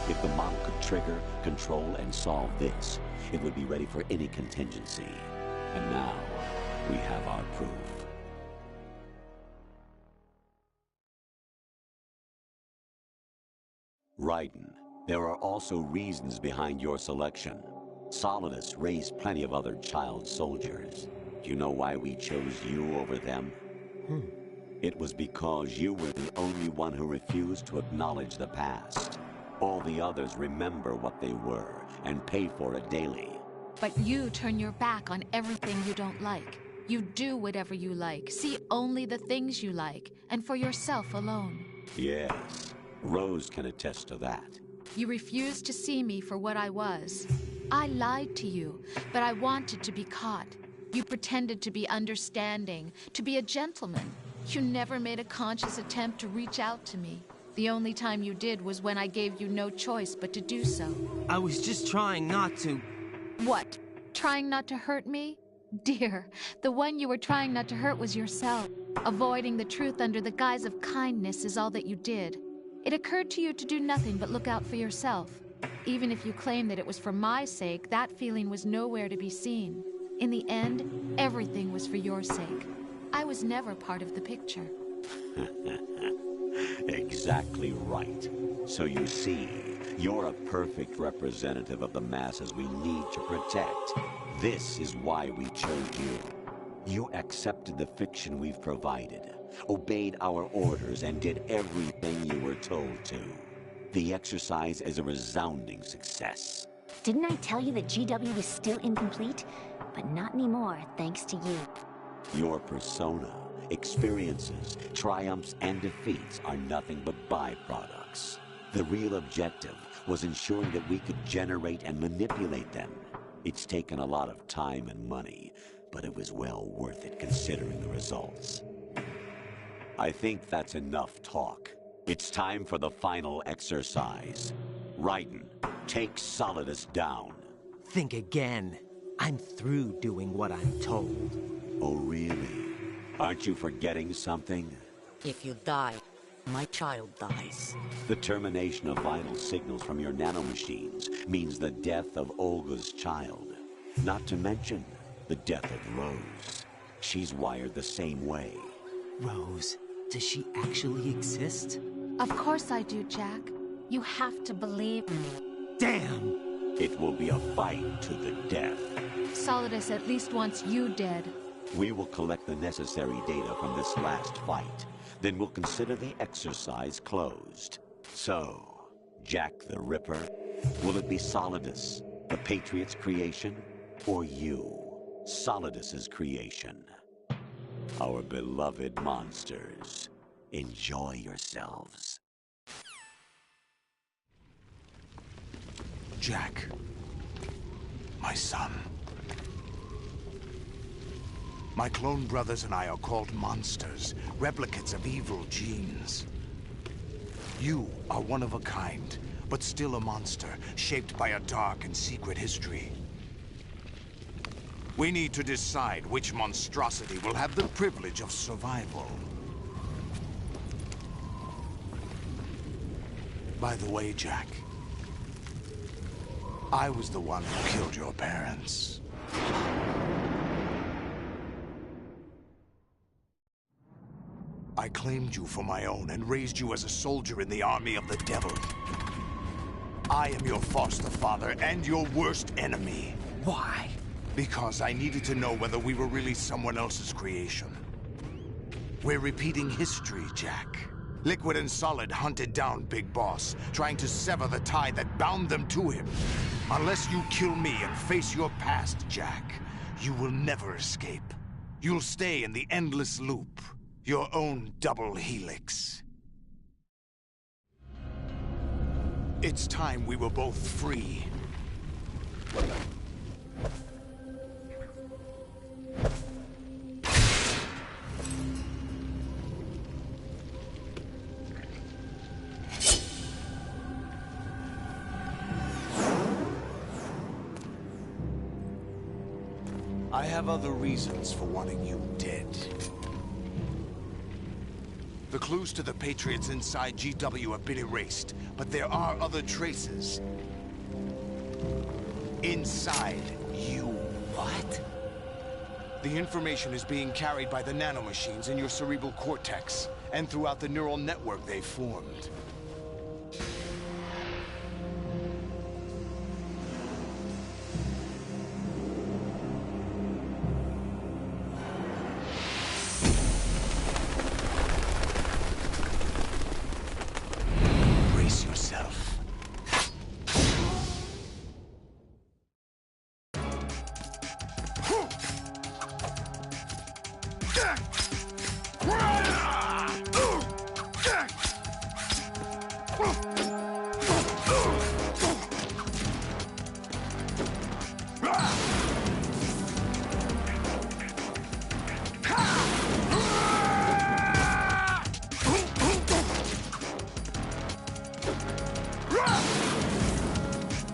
If the model could trigger, control, and solve this, it would be ready for any contingency. And now, we have our proof. Raiden, there are also reasons behind your selection. Solidus raised plenty of other child soldiers. Do you know why we chose you over them? It was because you were the only one who refused to acknowledge the past. All the others remember what they were and pay for it daily. But you turn your back on everything you don't like. You do whatever you like, see only the things you like, and for yourself alone. Yes, Rose can attest to that. You refused to see me for what I was. I lied to you, but I wanted to be caught. You pretended to be understanding, to be a gentleman. You never made a conscious attempt to reach out to me. The only time you did was when I gave you no choice but to do so. I was just trying not to... What? Trying not to hurt me? Dear, the one you were trying not to hurt was yourself. Avoiding the truth under the guise of kindness is all that you did. It occurred to you to do nothing but look out for yourself. Even if you claim that it was for my sake, that feeling was nowhere to be seen. In the end, everything was for your sake. I was never part of the picture. Exactly right. So you see, you're a perfect representative of the masses we need to protect. This is why we chose you. You accepted the fiction we've provided, obeyed our orders, and did everything you were told to. The exercise is a resounding success. Didn't I tell you that GW was still incomplete? But not anymore, thanks to you. Your persona, experiences, triumphs, and defeats are nothing but byproducts. The real objective was ensuring that we could generate and manipulate them. It's taken a lot of time and money, but it was well worth it considering the results. I think that's enough talk. It's time for the final exercise. Raiden, take Solidus down. Think again. I'm through doing what I'm told. Oh, really? Aren't you forgetting something? If you die, my child dies. The termination of vital signals from your nanomachines means the death of Olga's child. Not to mention the death of Rose. She's wired the same way. Rose, does she actually exist? Of course I do, Jack. You have to believe me. Damn! It will be a fight to the death. Solidus at least wants you dead. We will collect the necessary data from this last fight. Then we'll consider the exercise closed. So, Jack the Ripper, will it be Solidus, the Patriot's creation, or you, Solidus's creation? Our beloved monsters, enjoy yourselves. Jack, my son. My clone brothers and I are called monsters, replicates of evil genes. You are one of a kind, but still a monster, shaped by a dark and secret history. We need to decide which monstrosity will have the privilege of survival. By the way, Jack, I was the one who killed your parents. I claimed you for my own and raised you as a soldier in the army of the devil. I am your foster father and your worst enemy. Why? Because I needed to know whether we were really someone else's creation. We're repeating history, Jack. Liquid and Solid hunted down Big Boss, trying to sever the tie that bound them to him. Unless you kill me and face your past, Jack, you will never escape. You'll stay in the endless loop. Your own double helix. It's time we were both free. I have other reasons for wanting you dead. The clues to the Patriots inside GW have been erased, but there are other traces. Inside you. What? The information is being carried by the nanomachines in your cerebral cortex, and throughout the neural network they formed. Brace yourself.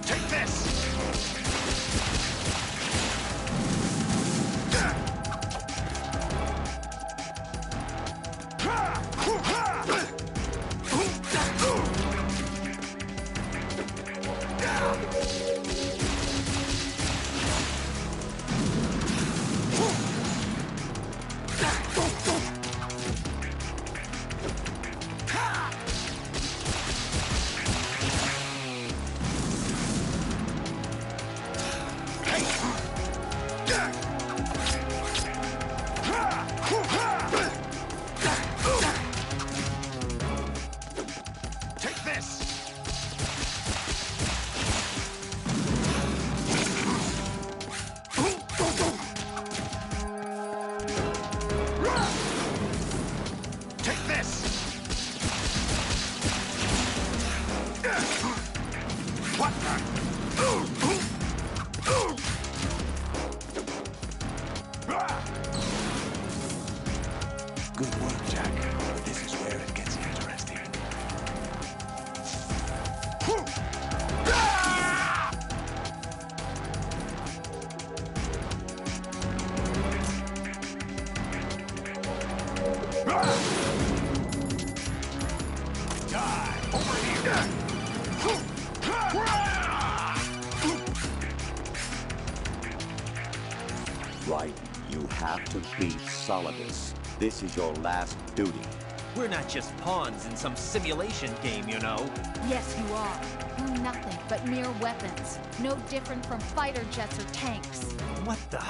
Take this! Take this! Take this! What the? Good work, Jack. This is where it gets interesting. Die! Over here! Right, you have to beat Solidus. This is your last duty. We're not just pawns in some simulation game, you know. Yes, you are. You're nothing but mere weapons. No different from fighter jets or tanks. What the?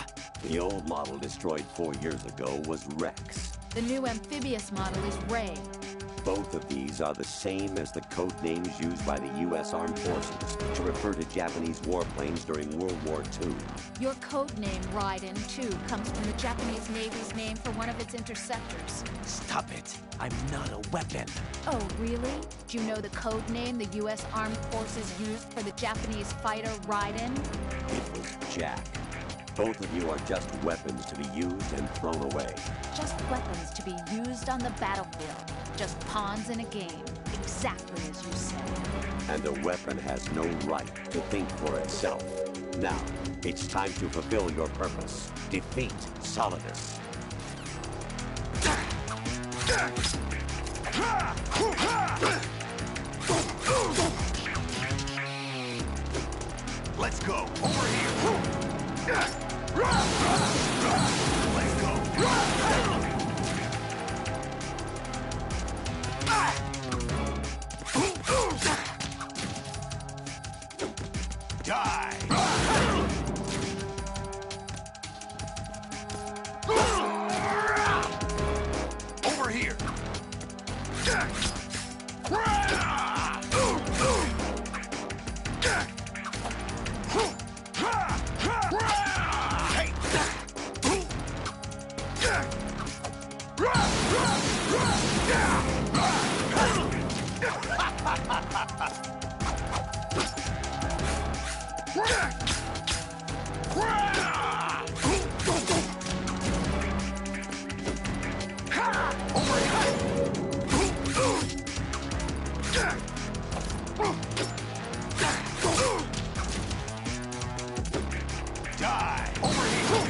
The old model destroyed 4 years ago was Rex. The new amphibious model is Ray. Both of these are the same as the code names used by the U.S. Armed Forces to refer to Japanese warplanes during World War II. Your code name, Raiden, too, comes from the Japanese Navy's name for one of its interceptors. Stop it. I'm not a weapon. Oh, really? Do you know the code name the U.S. Armed Forces used for the Japanese fighter Raiden? It was Jack. Both of you are just weapons to be used and thrown away. Just weapons to be used on the battlefield. Just pawns in a game. Exactly as you said. And a weapon has no right to think for itself. Now, it's time to fulfill your purpose. Defeat Solidus. Let's go. Over here. Let's go. Die. Over here. Die! Over here!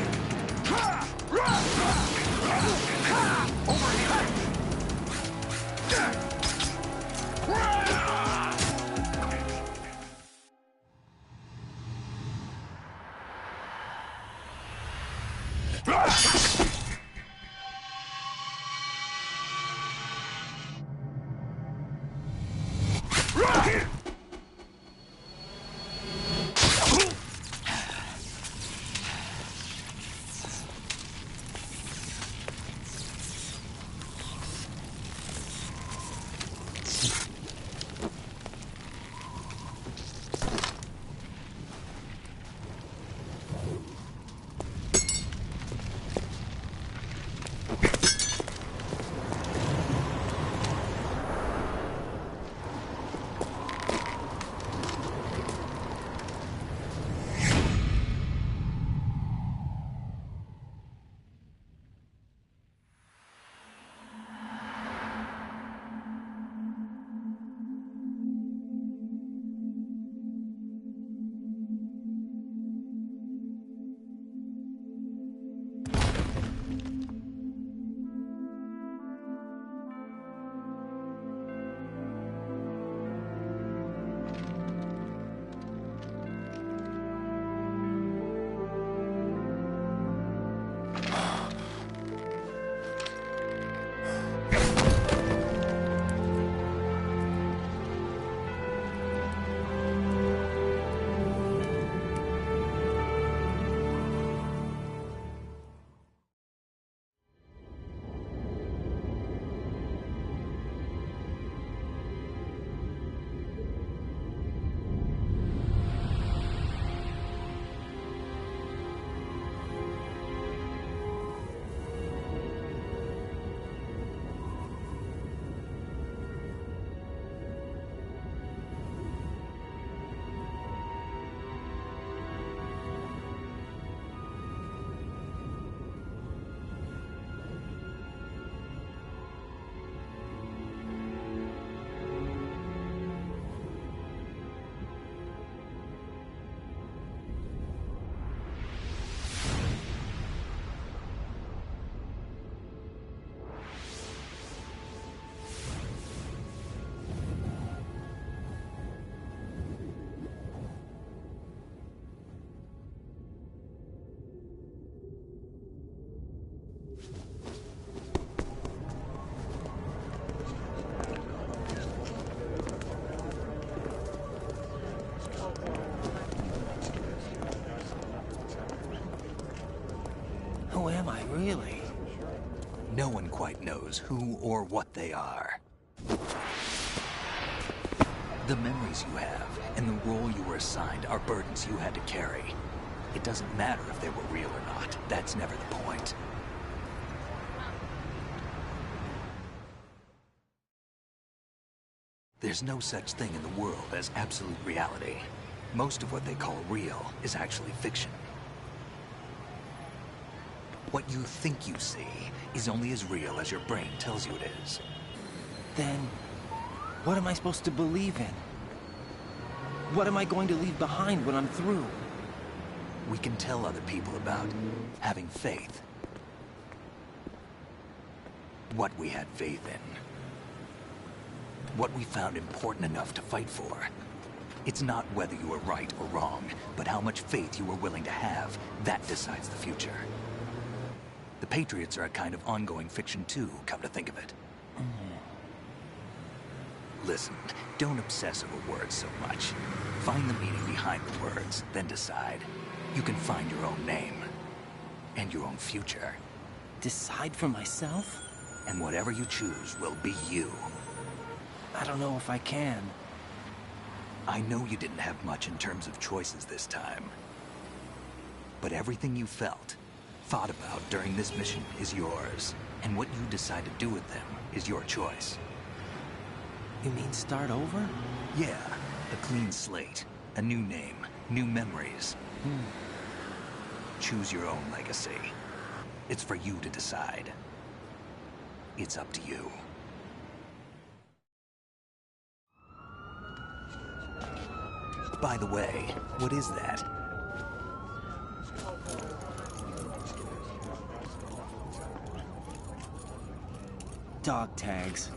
Who am I, really? No one quite knows who or what they are. The memories you have and the role you were assigned are burdens you had to carry. It doesn't matter if they were real or not. That's never the point. There's no such thing in the world as absolute reality. Most of what they call real is actually fiction. What you think you see is only as real as your brain tells you it is. Then, what am I supposed to believe in? What am I going to leave behind when I'm through? We can tell other people about having faith. What we had faith in. What we found important enough to fight for. It's not whether you were right or wrong, but how much faith you were willing to have. That decides the future. The Patriots are a kind of ongoing fiction too, come to think of it. Listen, don't obsess over words so much. Find the meaning behind the words, then decide. You can find your own name. And your own future. Decide for myself? And whatever you choose will be you. I don't know if I can. I know you didn't have much in terms of choices this time. But everything you felt, thought about during this mission is yours. And what you decide to do with them is your choice. You mean start over? Yeah, a clean slate, a new name, new memories. Choose your own legacy. It's for you to decide. It's up to you. By the way, what is that? Dog tags.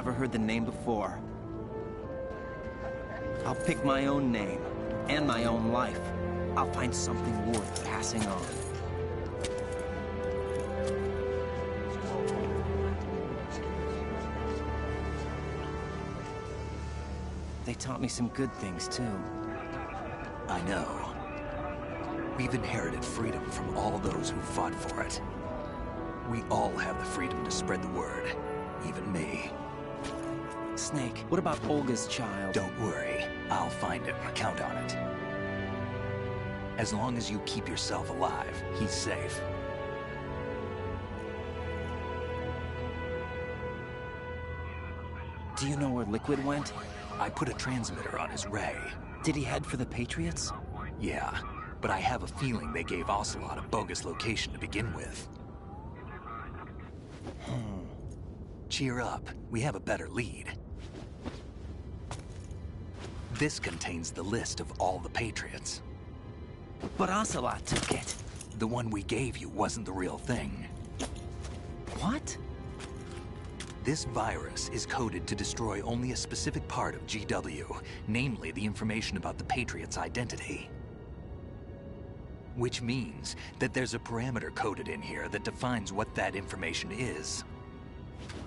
never heard the name before. I'll pick my own name, and my own life. I'll find something worth passing on. They taught me some good things, too. I know. We've inherited freedom from all those who fought for it. We all have the freedom to spread the word. Even me. Snake, what about Olga's child? Don't worry. I'll find him. Count on it. As long as you keep yourself alive, he's safe. Do you know where Liquid went? I put a transmitter on his ray. Did he head for the Patriots? Yeah, but I have a feeling they gave Ocelot a bogus location to begin with. Cheer up. We have a better lead. This contains the list of all the Patriots. But Ocelot took it. The one we gave you wasn't the real thing. What? This virus is coded to destroy only a specific part of GW, namely the information about the Patriot's identity. Which means that there's a parameter coded in here that defines what that information is.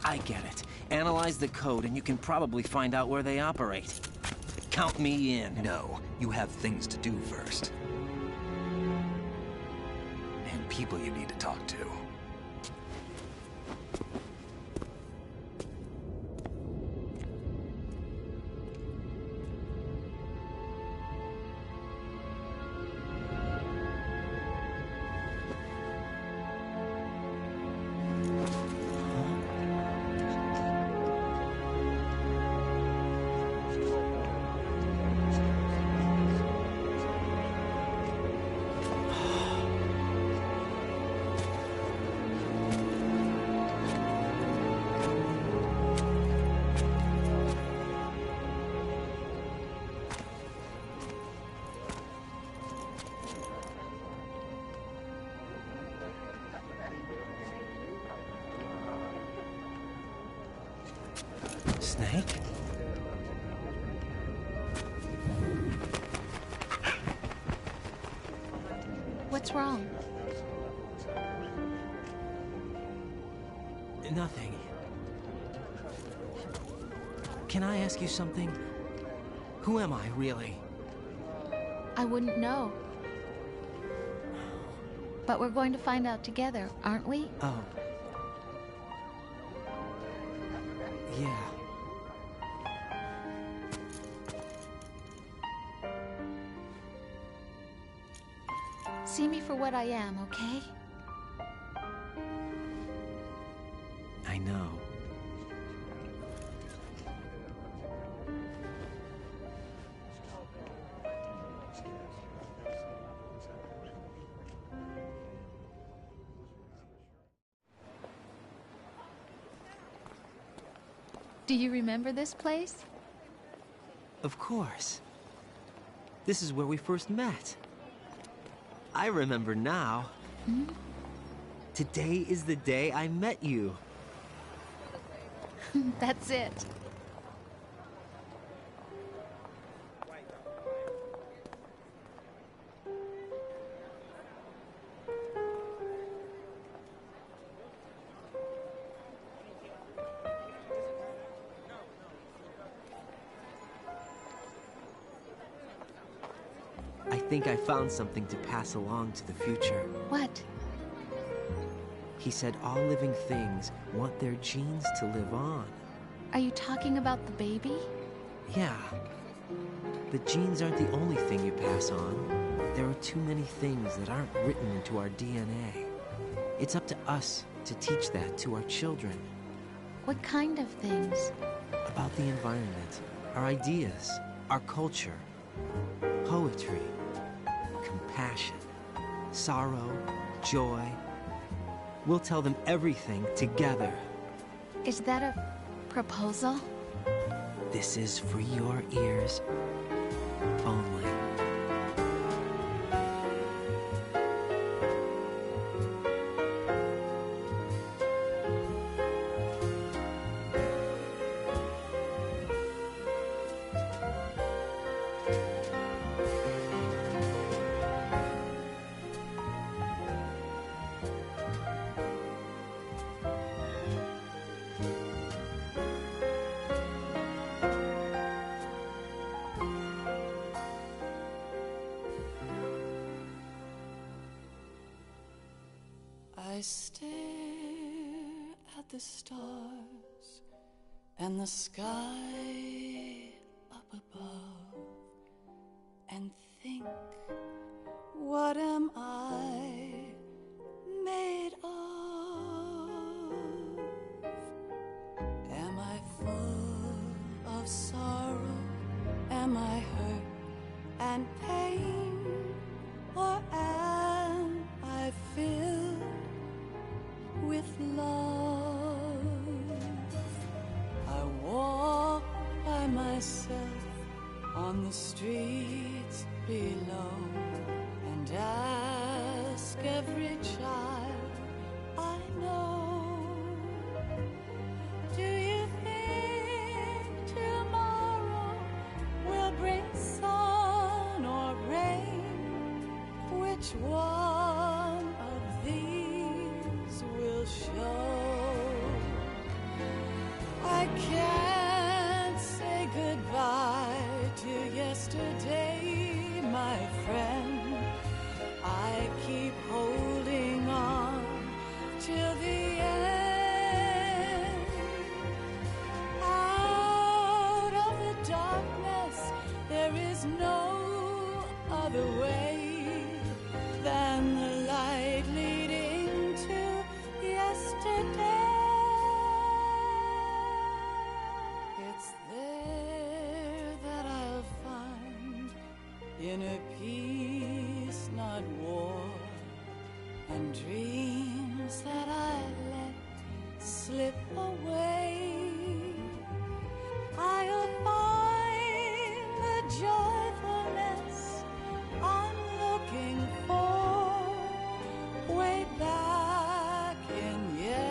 I get it. Analyze the code and you can probably find out where they operate. Count me in. No, you have things to do first. And people you need to talk to. Snake? What's wrong? Nothing. Can I ask you something? Who am I, really? I wouldn't know. But we're going to find out together, aren't we? Oh. Yeah. See me for what I am, okay? I know. Do you remember this place? Of course. This is where we first met. I remember now. Hmm? Today is the day I met you. That's it. I think I found something to pass along to the future. What? He said all living things want their genes to live on. Are you talking about the baby? Yeah. The genes aren't the only thing you pass on. There are too many things that aren't written into our DNA. It's up to us to teach that to our children. What kind of things? About the environment, our ideas, our culture, poetry, compassion, sorrow, joy. We'll tell them everything together. Is that a proposal? This is for your ears only. stare at the stars and the sky up above and think, what am I made of? Am I full of sorrow? Am I hurt and pain? Or am I filled with love? I walk by myself on the streets below and ask every child I know, do you think tomorrow will bring sun or rain? Which one of these will show? I can't say goodbye to yesterday, my friend. I keep holding on till the end. Out of the darkness, there is no other way than the light leading to yesterday. It's there that I'll find inner peace, not war, and dreams that I let slip away. I'll find the joyfulness I'm looking for way back in yesterday.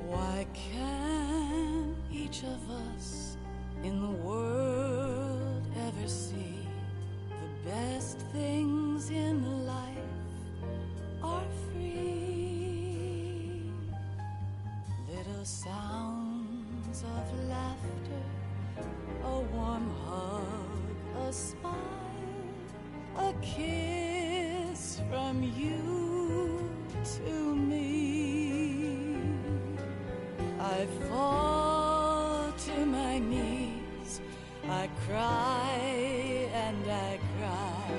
Why can't each of us in the world ever see the best things in life are free? Little sounds of laughter, a warm hug, a smile, a kiss from you to me. I fall to my knees, I cry and I cry.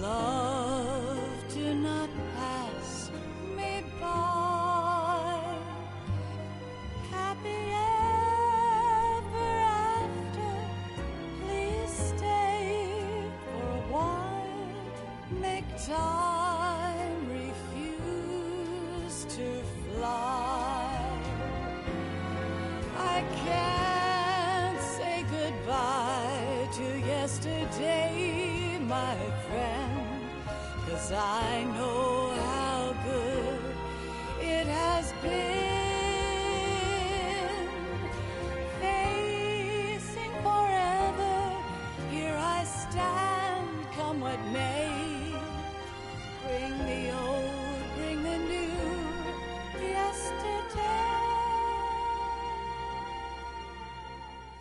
Love, do not pass me by. Happy ever after, please stay for a while. Make time, refuse to fly. I can't say goodbye to yesterday, my friend, 'cause I know how good it has been. Facing forever, here I stand, come what may. Bring the old, bring the new, yesterday.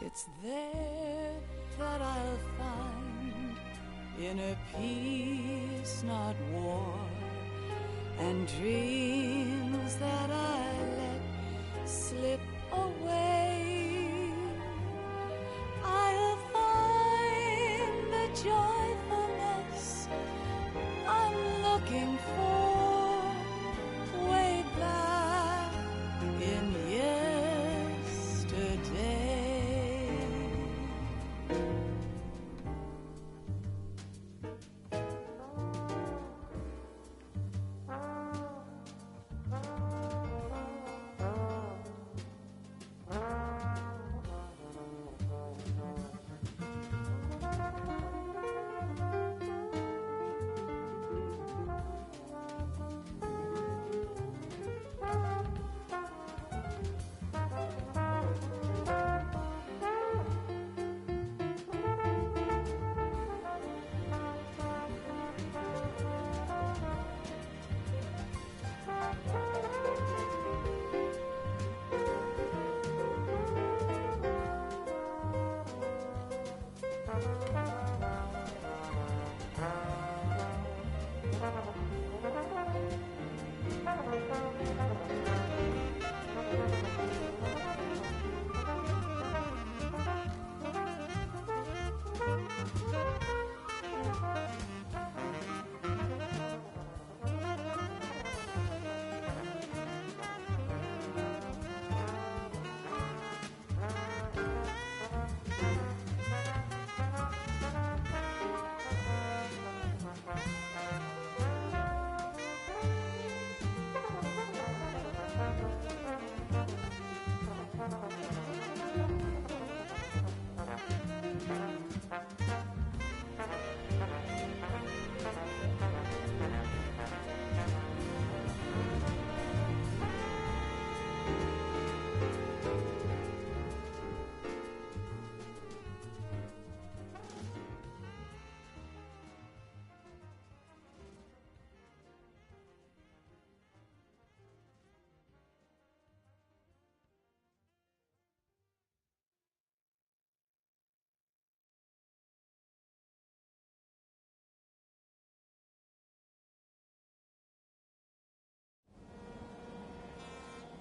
It's there that I'll find inner peace, not war, and dreams that I let slip away. I'll find the joyful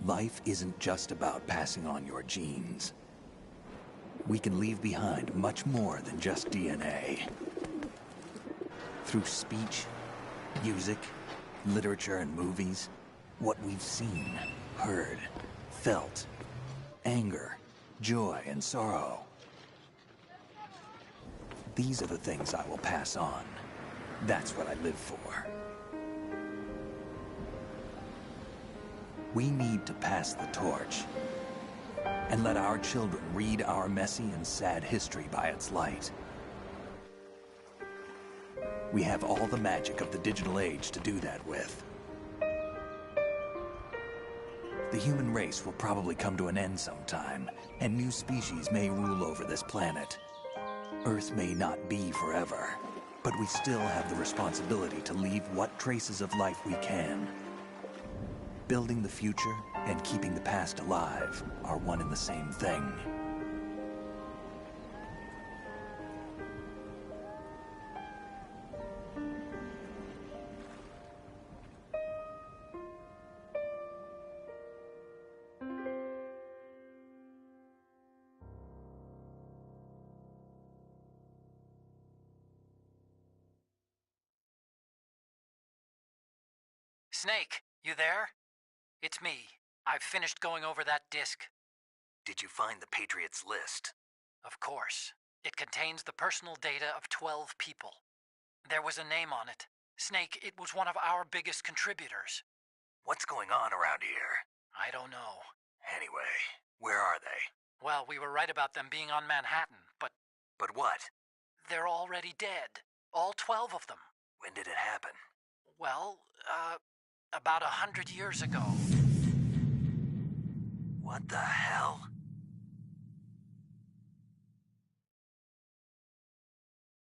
Life isn't just about passing on your genes. We can leave behind much more than just DNA. Through speech, music, literature, and movies, what we've seen, heard, felt, anger, joy, and sorrow. These are the things I will pass on. That's what I live for. We need to pass the torch and let our children read our messy and sad history by its light. We have all the magic of the digital age to do that with. The human race will probably come to an end sometime, and new species may rule over this planet. Earth may not be forever, but we still have the responsibility to leave what traces of life we can. Building the future and keeping the past alive are one and the same thing. Snake, you there? It's me. I've finished going over that disc. Did you find the Patriots list? Of course. It contains the personal data of 12 people. There was a name on it. Snake, it was one of our biggest contributors. What's going on around here? I don't know. Anyway, where are they? Well, we were right about them being on Manhattan, but... But what? They're already dead. All 12 of them. When did it happen? Well, about 100 years ago. What the hell?